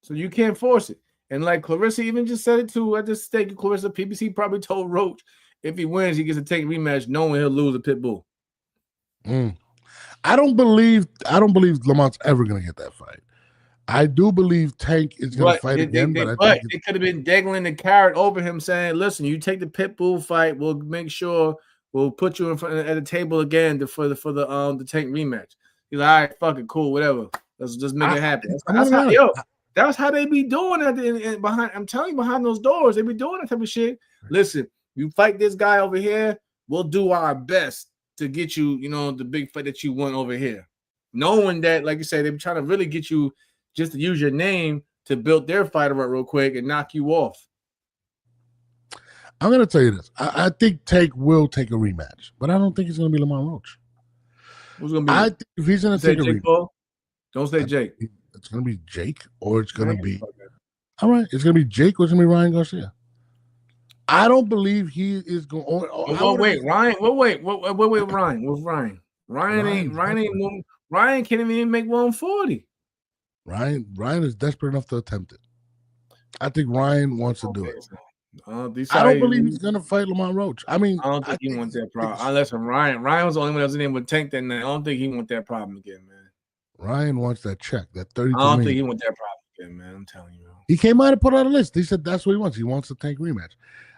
so you can't force it. And like Clarissa even just said it too at the stake. Clarissa, PBC probably told Roach if he wins, he gets to take a rematch, knowing he'll lose a Pitbull. I don't believe Lamont's ever gonna get that fight. I do believe Tank is gonna fight again, but I think it could have been dangling the carrot over him, saying, "Listen, you take the Pitbull fight, we'll make sure we'll put you in front at the table again for the Tank rematch." He's like, "All right, fuck it, cool, whatever. Let's just make it happen." That's how they be doing it behind. I'm telling you, behind those doors, they be doing that type of shit. Listen, you fight this guy over here, we'll do our best to get you, the big fight that you want over here. Knowing that, like you say, they're trying to really get you just to use your name to build their fighter up real quick and knock you off. I'm gonna tell you this. I think Tank will take a rematch, but I don't think it's gonna be Lamont Roach. Who's gonna be? I think if he's gonna take a rematch, Paul? Don't say Jake. It's gonna be Jake, or it's gonna be all right. It's gonna be Jake, or it's gonna be Ryan Garcia. I don't believe he is going. Wait, Ryan. Ryan. Ryan can't even make 140. Ryan is desperate enough to attempt it. I think Ryan wants to do it. I don't believe he's gonna fight Lamont Roach. I mean, I don't think he wants that problem. Unless Ryan was the only one that was in there with Tank that night. I don't think he wants that problem again, man. Ryan wants that check, that 32 I don't million. think he wants that problem again, man. I'm telling you. He came out and put on a list. He said that's what he wants. He wants the Tank rematch.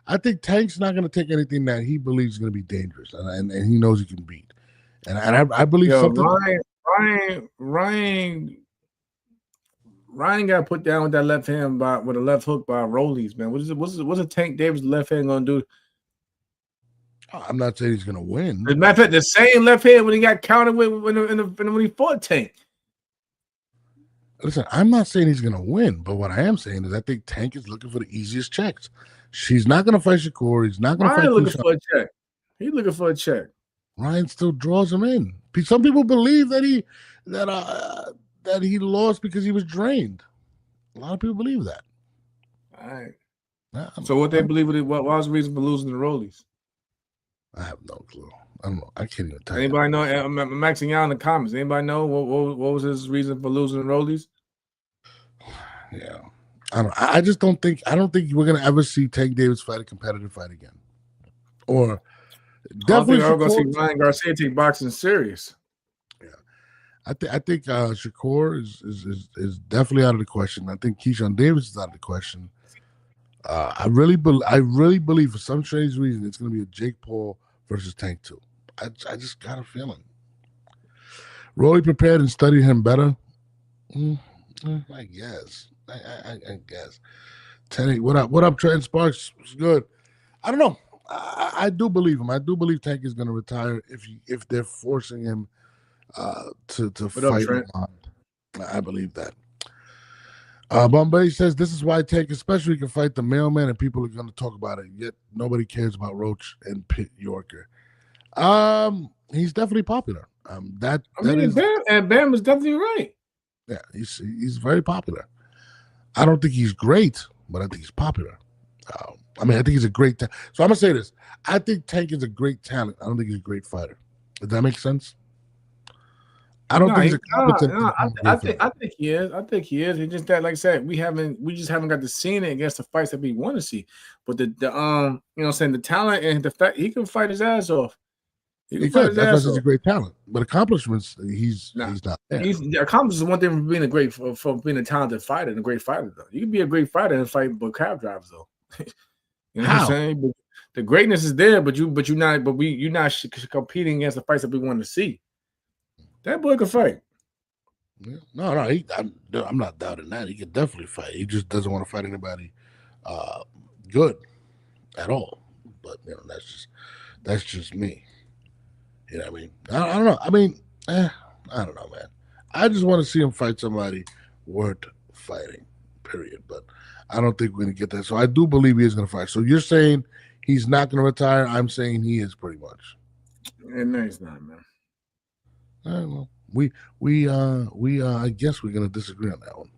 I think Tank's not going to take anything that he believes is going to be dangerous, and he knows he can beat. And I believe something. Ryan got put down with that left hand with a left hook by Rollies, man. What's a Tank Davis left hand gonna do? I'm not saying he's gonna win. As a matter of fact, the same left hand when he got counted with when he fought Tank. Listen, I'm not saying he's gonna win, but what I am saying is I think Tank is looking for the easiest checks. She's not gonna fight Shakur. He's not gonna fight. Looking for a check. He's looking for a check. Ryan still draws him in. Some people believe that he lost because he was drained. A lot of people believe that. All right. So what they believe what was the reason for losing the Rollies? I have no clue. I don't know. I can't even tell Anybody know? I'm asking y'all in the comments. Anybody know what was his reason for losing the Rollies? Yeah. I don't. I just don't think. I don't think we're gonna ever see Tank Davis fight a competitive fight again. Or definitely, I'm gonna see Ryan Garcia take boxing serious. Yeah, I think Shakur is definitely out of the question. I think Keyshawn Davis is out of the question. I really believe for some strange reason it's gonna be a Jake Paul versus Tank 2. I just got a feeling. Rolly prepared and studied him better. I guess. I guess. Tank, what up, Trent Sparks? It's good. I don't know. I do believe him. I do believe Tank is going to retire if they're forcing him to fight. I believe that. Bombay says this is why Tank especially can fight the mailman and people are going to talk about it. Yet nobody cares about Roach and Pitt Yorker. He's definitely popular. Bam is definitely right. Yeah, he's very popular. I don't think he's great, but I think he's popular. I think he's a great talent. So I'm gonna say this: I think Tank is a great talent. I don't think he's a great fighter. Does that make sense? I don't think he's a competent. I think he is. I think he is. It's just that, like I said, we just haven't got to see it against the fights that we want to see. But the the talent and the fact he can fight his ass off. He could. That's why he's a great talent. But accomplishments, he's not there. Accomplishments is one thing from being for being a talented fighter and a great fighter though. You can be a great fighter and fight cab drivers though. You know what I'm saying? But the greatness is there, but you're not competing against the fights that we want to see. That boy can fight. Yeah. No, I'm not doubting that. He can definitely fight. He just doesn't want to fight anybody good at all. But that's just me. You know what I mean? I don't know. I don't know, man. I just want to see him fight somebody worth fighting, period. But I don't think we're going to get that. So I do believe he is going to fight. So you're saying he's not going to retire. I'm saying he is pretty much. No, he's not, man. All right, well, we I guess we're going to disagree on that one.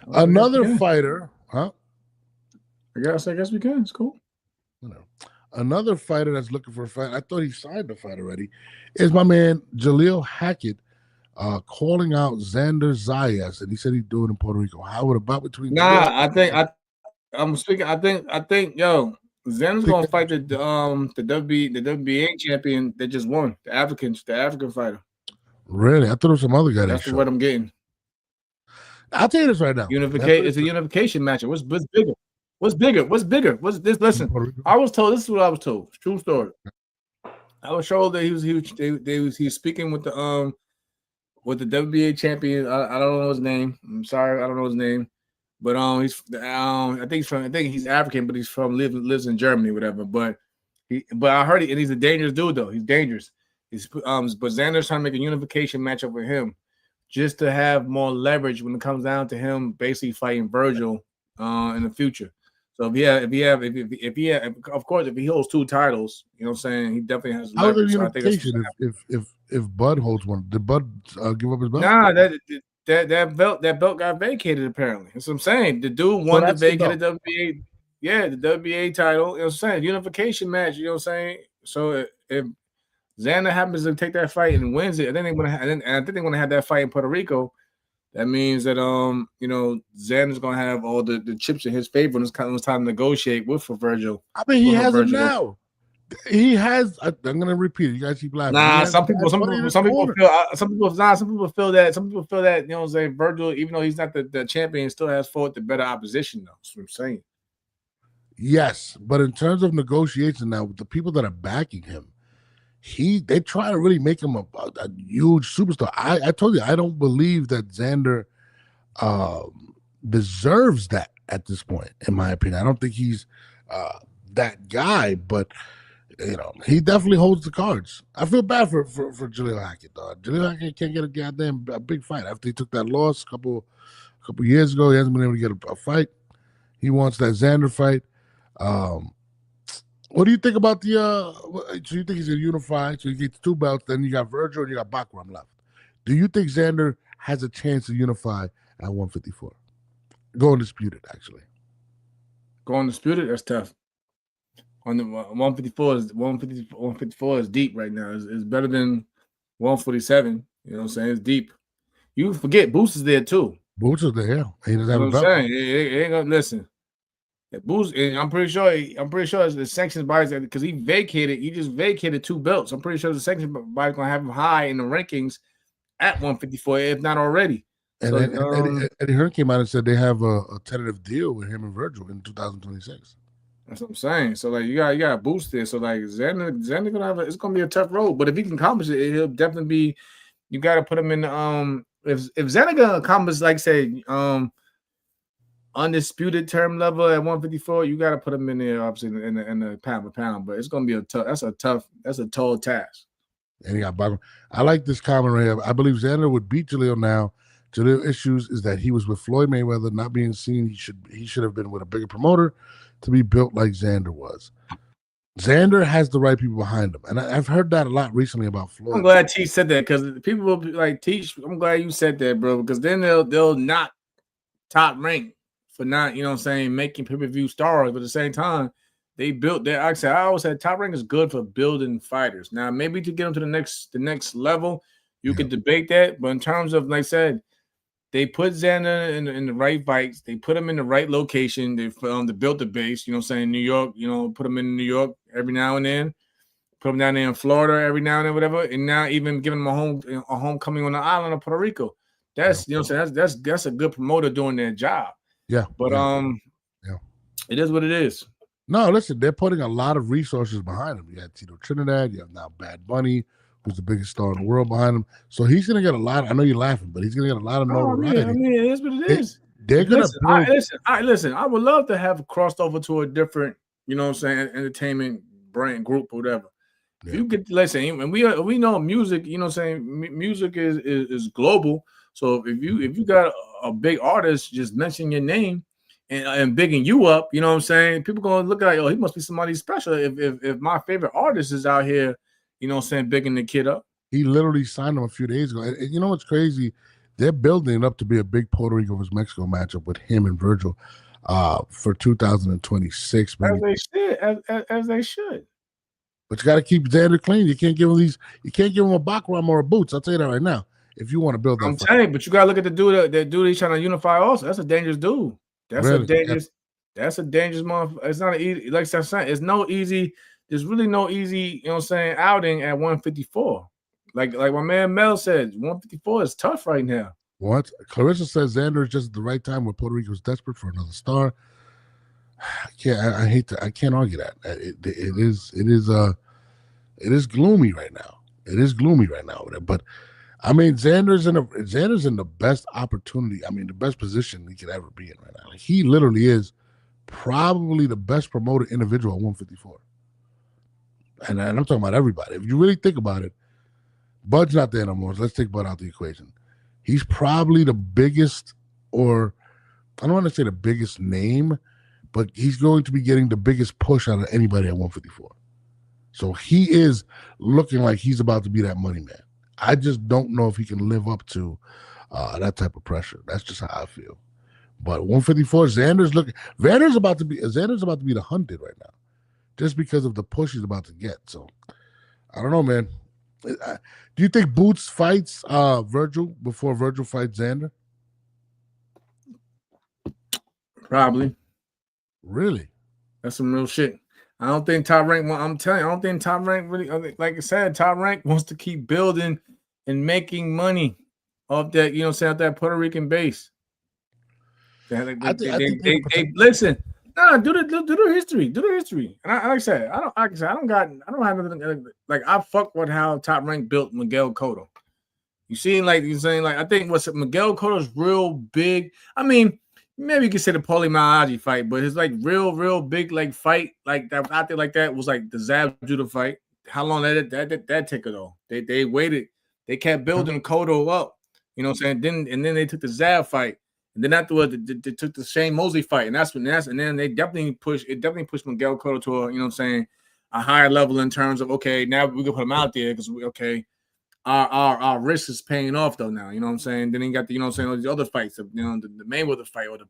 Another fighter, huh? I guess we can. It's cool. Another fighter that's looking for a fight, I thought he signed the fight already, is my man Jaleel Hackett calling out Xander Zayas, and he said he'd do it in Puerto Rico. How would about between? I think Xander's gonna fight the WBA champion that just won, the African fighter. Really? I thought it was some other guy. That's what I'm getting. I'll tell you this right now. It's a unification matchup. What's bigger? What's bigger? What's this? Listen, I was told. This is what I was told. True story. I was told that he was speaking with the WBA champion. I don't know his name. I'm sorry, I don't know his name. But I think he's African, but he's lives in Germany, whatever. But I heard it, and he's a dangerous dude though. He's dangerous. But Xander's trying to make a unification matchup with him, just to have more leverage when it comes down to him basically fighting Virgil in the future. So if he holds two titles, you know what I'm saying, he definitely has leverage. How is unification if Bud holds one? Did Bud give up his belt? Nah, that belt got vacated apparently. That's what I'm saying. The dude won the vacated WBA. Yeah, the WBA title. You know what I'm saying? Unification match. You know what I'm saying? So if Xander happens to take that fight and wins it, and then they want to, and I think they want to have that fight in Puerto Rico. That means that you know, Xander's gonna have all the chips in his favor, and it's time to negotiate with for Virgil. I mean, he has it now. He has. I'm gonna repeat it. You guys keep laughing. Nah, some people feel that. Some people feel that, you know what I'm saying, Virgil, even though he's not the champion, still has fought the better opposition, though. That's what I'm saying. Yes, but in terms of negotiation now, with the people that are backing him, they try to really make him a huge superstar. I told you, I don't believe that Xander deserves that at this point, in my opinion. I don't think he's that guy, but you know, he definitely holds the cards. I feel bad for Jaleel Hackett, though. Jaleel Hackett can't get a big fight after he took that loss a couple years ago. He hasn't been able to get a fight. He wants that Xander fight. What do you think about the so you think he's gonna unify, so he gets 2 belts, then you got Virgil and you got Bakram left. Do you think Xander has a chance to unify at 154? Go undisputed, actually. Go undisputed, that's tough. On the 154 is deep right now. It's better than 147. You know what I'm saying? It's deep. You forget Boots is there too. Boots is there. He doesn't have a belt. I'm saying. He ain't gonna listen. Boots, I'm pretty sure it's the sanctions bodies, because he just vacated 2 belts. I'm pretty sure the sanctions body's gonna have him high in the rankings at 154, if not already. And then Eddie Hearn came out and said they have a tentative deal with him and Virgil in 2026. That's what I'm saying. So like you got a boost there. So like Xander gonna have it's gonna be a tough road. But if he can accomplish it, he'll definitely be. You got to put him in the if Xander gonna accomplish, like say undisputed term level at 154, you got to put him in there, obviously in the pound for pound. But it's gonna be a tall task. And he got Bakram. I like this comment right here. I believe Xander would beat Jaleel now. Jaleel issues is that he was with Floyd Mayweather, not being seen. He should have been with a bigger promoter to be built like Xander was. Xander has the right people behind him, and I've heard that a lot recently about Floyd. I'm glad T said that, because people will be like, Teach, I'm glad you said that, bro, because then they'll not Top Rank for not, you know what I'm saying, making pay-per-view stars, but at the same time, they built that. I always said Top Rank is good for building fighters. Now, maybe to get them to the next level, you could debate that, but in terms of, like I said, they put Xander in the right fights. They put him in the right location. They built the base, you know what I'm saying, New York, you know, put him in New York every now and then. Put him down there in Florida every now and then, whatever. And now even giving him a homecoming on the island of Puerto Rico. That's, you know what I'm saying, that's a good promoter doing their job. Yeah. But it is what it is. No, listen, they're putting a lot of resources behind him. You had Tito Trinidad, you have now Bad Bunny, who's the biggest star in the world behind him. So he's going to get a lot. I know you're laughing, but he's going to get a lot of notoriety. I mean, it is what it is. They're going to listen. I would love to have crossed over to a different, you know what I'm saying, entertainment brand group or whatever. Yeah. You could listen, and we know music. You know what I'm saying. Music is global. So if you got a big artist, just mention your name and bigging you up. You know what I'm saying. People gonna look at, oh, he must be somebody special. If my favorite artist is out here, you know what I'm saying, bigging the kid up. He literally signed him a few days ago. And you know what's crazy? They're building it up to be a big Puerto Rico versus Mexico matchup with him and Virgil for 2026. Maybe. As they should. But you got to keep Xander clean. You can't give him a Bakram or a Boots. I'll tell you that right now. If you want to build that, I'm telling you, but you got to look at the dude he's trying to unify also. That's a dangerous dude. That's a dangerous motherfucker. It's not an easy, like I'm saying, there's really no easy, you know what I'm saying, outing at 154. Like my man Mel said, 154 is tough right now. What? Clarissa says Xander is just at the right time when Puerto Rico is desperate for another star. I can't argue that. It is gloomy right now. It is gloomy right now. But I mean, Xander's in the best opportunity. I mean, the best position he could ever be in right now. Like, he literally is probably the best promoted individual at 154. And I'm talking about everybody. If you really think about it, Bud's not there no more. So let's take Bud out the equation. He's probably the biggest, or I don't want to say the biggest name, but he's going to be getting the biggest push out of anybody at 154. So he is looking like he's about to be that money man. I just don't know if he can live up to that type of pressure. That's just how I feel. But 154, Xander's about to be the 100 right now, just because of the push he's about to get. So I don't know, man. Do you think Boots fights Virgil before Virgil fights Xander? Probably. Really? That's some real shit. I don't think Top Rank. I'm telling you, I don't think Top Rank really. Like I said, Top Rank wants to keep building and making money off that. You know, what I'm saying, off that Puerto Rican base. They listen. Nah, do the history. Do the history. And like I said, I don't have anything. Like I fuck with how Top Rank built Miguel Cotto. You see, like you're saying, like I think what's Miguel Cotto's real big. I mean, maybe you could say the Paulie Malignaggi fight, but his like real big like fight like that out there like that was like the Zab Judah fight. How long that take it though? They waited. They kept building Cotto up. You know what I'm saying? Then they took the Zab fight. And then afterwards, they took the Shane Mosley fight, and then they definitely pushed Miguel Cotto to a, you know what I'm saying, a higher level in terms of, okay, now we can put him out there because our risk is paying off though now, you know what I'm saying. Then he got the, you know what I'm saying, all these other fights, the Mayweather fight or the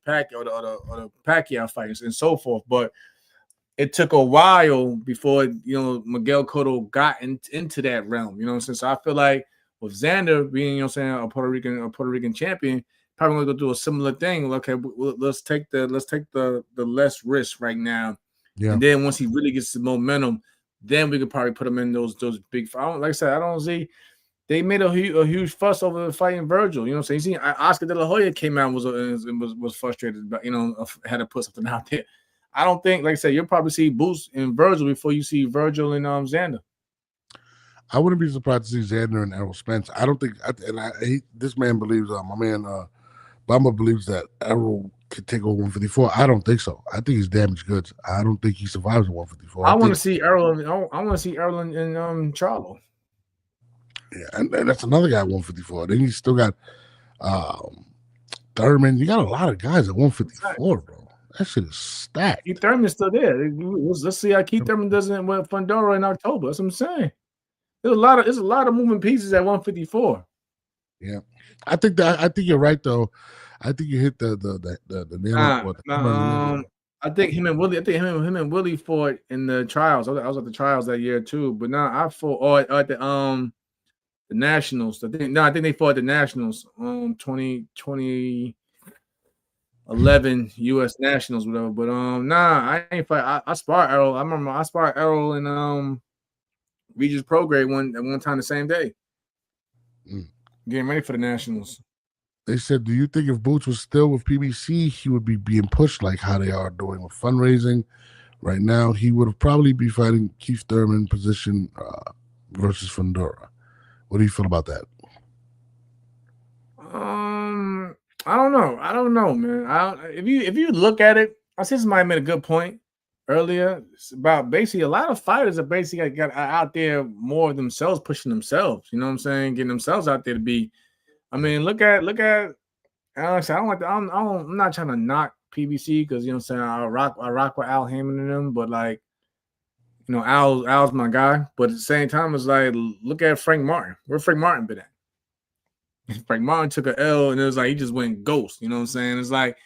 Pacquiao fights and so forth. But it took a while before, you know, Miguel Cotto got into that realm, you know what I'm saying. So I feel like with Xander being, you know what I'm saying, a Puerto Rican champion, probably gonna go do a similar thing. Okay, let's take the less risk right now, and then once he really gets the momentum, then we could probably put him in those big. Like I said, I don't see. They made a huge fuss over the fighting Virgil. You know what I'm saying? You see, Oscar De La Hoya came out and was frustrated, but you know, had to put something out there. I don't think, like I said, you'll probably see Boots and Virgil before you see Virgil and Xander. I wouldn't be surprised to see Xander and Errol Spence. I don't think, this man believes, my man Bamba believes that Errol could take over 154. I don't think so. I think he's damaged goods. I don't think he survives at 154. I want to see Errol. I want to see Errol and Charlo. Yeah, and that's another guy at 154. Then you still got Thurman. You got a lot of guys at 154, bro. That shit is stacked. Keith Thurman's still there. Let's see how Keith Thurman does it with Fundora in October. That's what I'm saying. There's a lot of moving pieces at 154. Yeah, I think you're right though. I think you hit the nail. I think him and Willie fought in the trials. I was at the trials that year too. But now I fought at the Nationals. I think they fought at the Nationals. 2011 U.S. Nationals, whatever. But I ain't fight. I sparred Errol. I remember I sparred Errol in Regis Pro Grade at one time the same day. Getting ready for the Nationals. They said, do you think if Boots was still with PBC, he would be being pushed like how they are doing with fundraising right now? He would have probably be fighting Keith Thurman position versus Fundora. What do you feel about that? I don't know, man. If you look at it, I see somebody made a good point earlier. It's about basically a lot of fighters are basically got out there more themselves, pushing themselves. You know what I'm saying? Getting themselves out there to be. I mean, look at Alex. I'm not trying to knock PBC because, you know what I'm saying, I rock with Al Hammond and them, but like, you know, Al's my guy. But at the same time, it's like, look at Frank Martin. Where Frank Martin been at? Frank Martin took an L and it was like he just went ghost. You know what I'm saying? It's like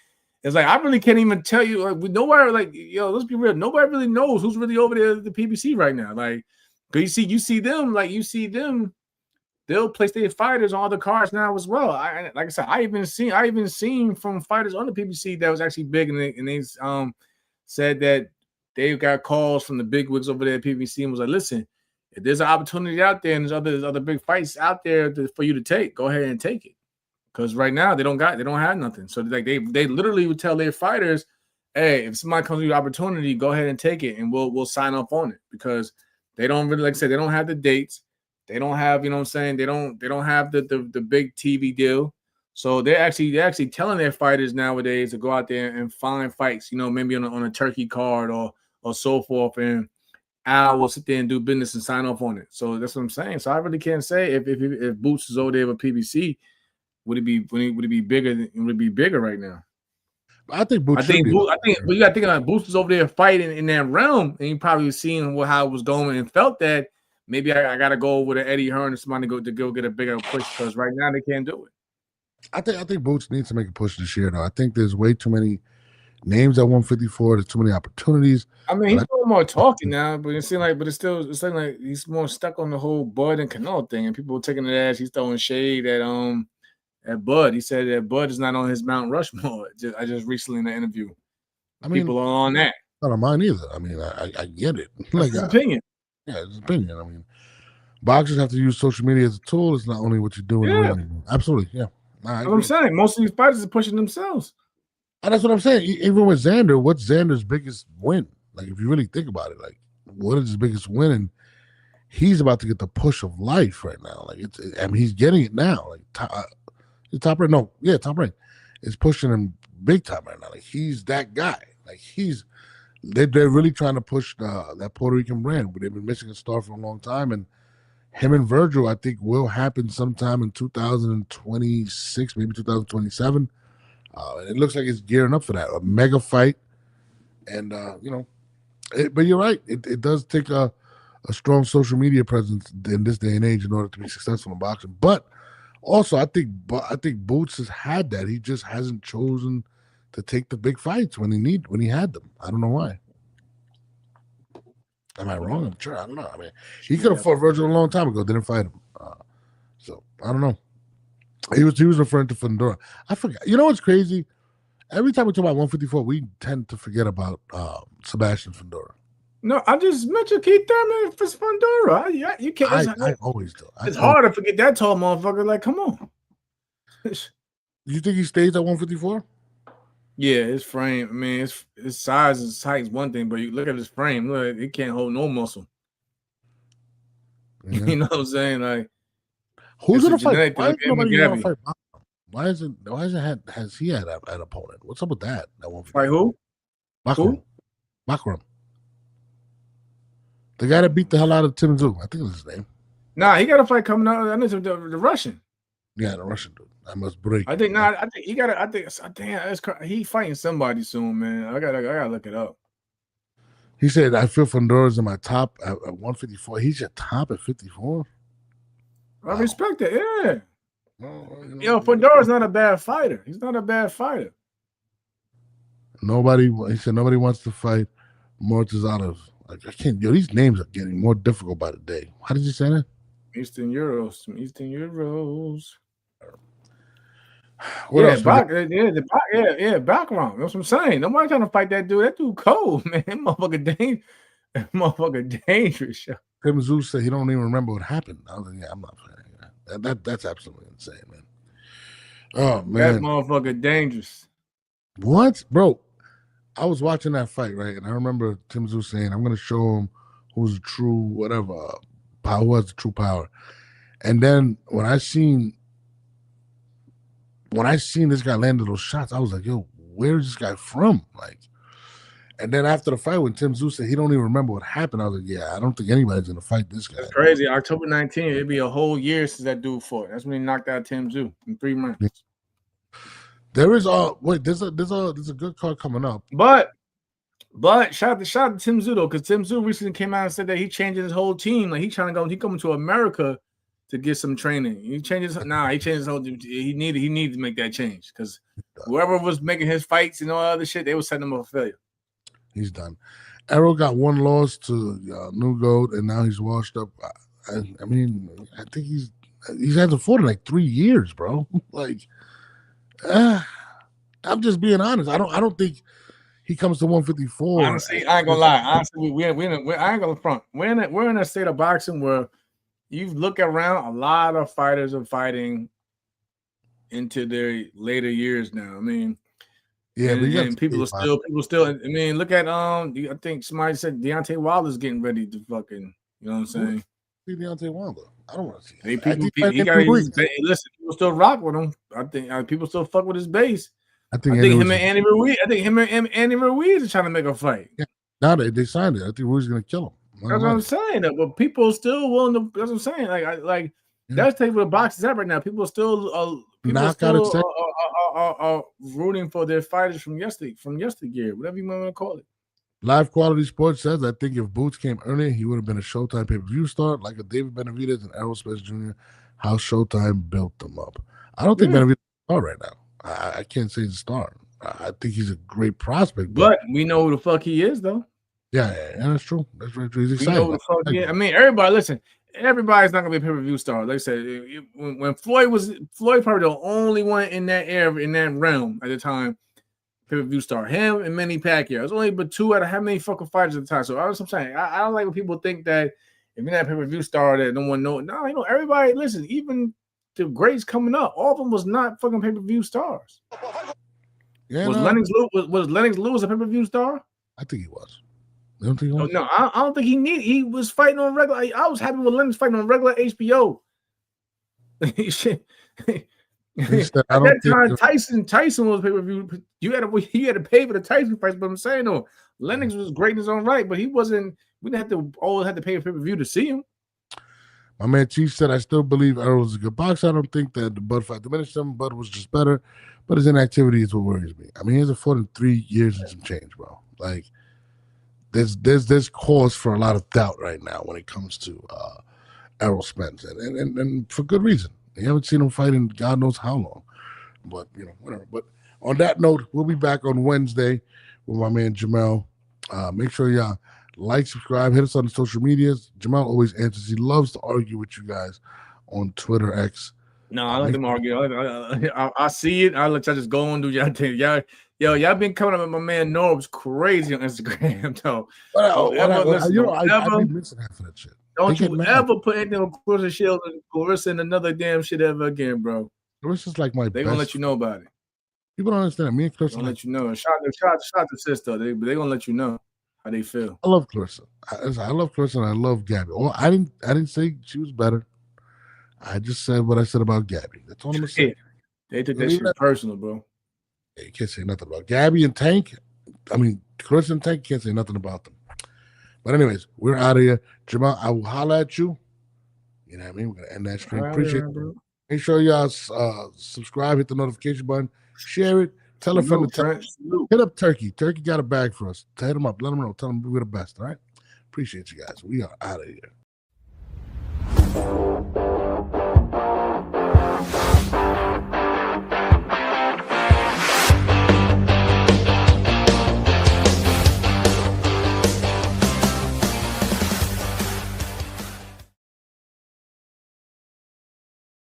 I really can't even tell you. Like, nobody, like, yo, let's be real. Nobody really knows who's really over there at the PBC right now. Like, because you see them. They'll place their fighters on the cards now as well. Like I said, I even seen from fighters on the PBC that was actually big, and they said that they got calls from the big wigs over there at PBC and was like, listen, if there's an opportunity out there and there's other big fights out there for you to take, go ahead and take it. Because right now they don't have nothing. So like they literally would tell their fighters, hey, if somebody comes with an opportunity, go ahead and take it, and we'll sign up on it, because they don't really, like I said, they don't have the dates. They don't have, you know what I'm saying, they don't have the big TV deal. So they're actually telling their fighters nowadays to go out there and find fights, you know, maybe on a turkey card or so forth, and Al will sit there and do business and sign off on it. So that's what I'm saying. So I really can't say if Boots is over there with PBC, would it be bigger? Would it be bigger right now? I think Boots. But you got to think about Boots is over there fighting in that realm, and you probably seen how it was going and felt that. Maybe I got to go with an Eddie Hearn or somebody to go get a bigger push, because right now they can't do it. I think Boots needs to make a push this year, though. I think there's way too many names at 154. There's too many opportunities. I mean, he's doing more talking now, but it's like he's more stuck on the whole Bud and Cano thing, and people are taking it as he's throwing shade at Bud. He said that Bud is not on his Mount Rushmore. I just recently in the interview. I mean, people are on that. Not on mine either. I mean, I get it. Like his opinion. Yeah, it's his opinion. I mean, boxers have to use social media as a tool. It's not only what you do in the ring. Absolutely, yeah. That's what I'm saying. Most of these fighters are pushing themselves. And that's what I'm saying. Even with Xander, what's Xander's biggest win? Like, if you really think about it, like, what is his biggest win? And he's about to get the push of life right now. Like, I mean, he's getting it now. Like, top rank. No, yeah, top rank. It's pushing him big time right now. Like, he's that guy. Like, they're really trying to push that Puerto Rican brand, but they've been missing a star for a long time. And him and Virgil, I think, will happen sometime in 2026, maybe 2027. And it looks like it's gearing up for that, a mega fight. And, but you're right. It does take a strong social media presence in this day and age in order to be successful in boxing. But also, I think Boots has had that. He just hasn't chosen to take the big fights when he had them. I don't know why. Am I wrong? I'm sure. I don't know. I mean, he could have fought Virgil a long time ago. Didn't fight him. So I don't know. He was referring to Fundora. I forgot. You know what's crazy? Every time we talk about 154, we tend to forget about Sebastian Fundora. No, I just mentioned Keith Thurman for Fundora. You can't. I always do. It's hard to forget that tall motherfucker. Like, come on. You think he stays at 154? Yeah, his frame. I mean, his size and height is one thing, but you look at his frame. Look, he can't hold no muscle. Yeah. You know what I'm saying? Like, who's gonna fight? Why is nobody gonna fight? Why has he had an opponent? What's up with that? Fight who? Makram. The guy that beat the hell out of Tim Tszyu. I think it was his name. Nah, he got a fight coming out. I know the Russian. Yeah, the Russian dude. I must break. I think not. I think he got. Damn, he fighting somebody soon, man. I gotta look it up. He said, "I feel Fundora's in my top at 154. He's your top at 54." I respect it. Yeah. Yo, Fundora's not a bad fighter. He's not a bad fighter. He said nobody wants to fight Mortazalov. Like, I can't. Yo, these names are getting more difficult by the day. How did you say that? Eastern Euros. What else? Background. That's what I'm saying. Nobody trying to fight that dude. That dude cold, man. Motherfucker dangerous. Tim Tszyu said he don't even remember what happened. I was like, yeah, I'm not playing that. That's absolutely insane, man. Oh man, that motherfucker dangerous. What, bro? I was watching that fight, right, and I remember Tim Tszyu saying, "I'm going to show him who's the true whatever power, who has the true power." And then when I seen this guy landed those shots, I was like, "Yo, where's this guy from?" Like, and then after the fight, when Tim Tszyu said he don't even remember what happened, I was like, "Yeah, I don't think anybody's gonna fight this guy." It's crazy. October 19th, it'd be a whole year since that dude fought. That's when he knocked out Tim Tszyu in 3 months. Yeah. There is there's a good card coming up. But shout out to Tim Tszyu though, because Tim Tszyu recently came out and said that he changing his whole team. Like he coming to America to get some training. He changed his whole team. He needed to make that change because whoever was making his fights and all other shit, they were setting him up for failure. He's done. Errol got 1 loss to New Gold, and now he's washed up. I mean, I think he hasn't fought in like 3 years, bro. Like, I'm just being honest. I don't think he comes to 154. Honestly, I ain't gonna lie. Honestly, I ain't gonna front. We're in a state of boxing where you look around, a lot of fighters are fighting into their later years now. I mean, yeah, and people still. I mean, look at I think somebody said Deontay Wilder's getting ready to fucking. You know what I'm saying? See Deontay Wilder. I don't want to see. Listen, people still rock with him. I think people still fuck with his base. I think him and Andy Ruiz. I think him and Andy Ruiz are trying to make a fight. Yeah. Now they signed it. I think Ruiz is gonna kill him. That's what I'm saying. But people still willing to. That's what I'm saying. That's taking what boxing is at right now. People still are rooting for their fighters from yesteryear, whatever you want to call it. Live Quality Sports says, I think if Boots came earlier, he would have been a Showtime pay-per-view star, like a David Benavidez and Errol Spence Jr., how Showtime built them up. I don't think Benavidez star right now. I can't say he's a star. I think he's a great prospect. But we know who the fuck he is, though. Yeah, that's true. That's very true. He's exciting. We know who the fuck he is. I mean, everybody, listen, everybody's not gonna be a pay-per-view star. Like I said, when Floyd probably the only one in that era, in that realm at the time, pay-per-view star. Him and Manny Pacquiao. It was only but 2 out of how many fucking fighters at the time. So I'm saying I don't like when people think that if you're not a pay-per-view star that no one knows. No, everybody. Listen, even the greats coming up, all of them was not fucking pay-per-view stars. Yeah, was Lennox Lewis a pay-per-view star? I think he was. You don't think he was? No, I don't think he was fighting on regular. I was happy with Lennox fighting on regular HBO. Shit. At that time, Tyson was pay-per-view. You had to pay for the Tyson fights, but I'm saying though, Lennox was great in his own right, but he wasn't. We didn't always have to pay for pay-per-view to see him. My man Chief said, I still believe Errol was a good boxer. I don't think that the Bud fight diminished him. Bud was just better, but his inactivity is what worries me. I mean, he hasn't fought in 3 years and some change, bro. Like, there's cause for a lot of doubt right now when it comes to Errol Spence, and for good reason. You haven't seen him fight in God knows how long. But, whatever. But on that note, we'll be back on Wednesday with my man Jamel. Make sure y'all like, subscribe, hit us on the social medias. Jamel always answers. He loves to argue with you guys on Twitter X. No, I let them argue. I see it. I let y'all just go and do y'all thing. Y'all been coming up with my man Norb's crazy on Instagram, though. I be missing half of that shit. Don't you ever put anything on Clarissa Shields and Clarissa in another damn shit ever again, bro. Clarissa's like my They gonna let you know about it. People don't understand. Me and Clarissa gonna let you know. Shout to sister. They gonna let you know how they feel. I love Clarissa. I love Clarissa and I love Gabby. Well, I didn't say she was better. I just said what I said about Gabby. That's all I'm gonna say. They took that shit personal, bro. You can't say nothing about Gabby and Tank. I mean, Clarissa and Tank can't say nothing about them. But anyways, we're out of here. Jamal, I will holler at you. You know what I mean? We're going to end that stream. Appreciate it. Bro. Make sure y'all subscribe, hit the notification button, share it, tell a friend to hit up Turkey. Turkey got a bag for us. Hit him up. Let him know. Tell him we're the best. All right? Appreciate you guys. We are out of here.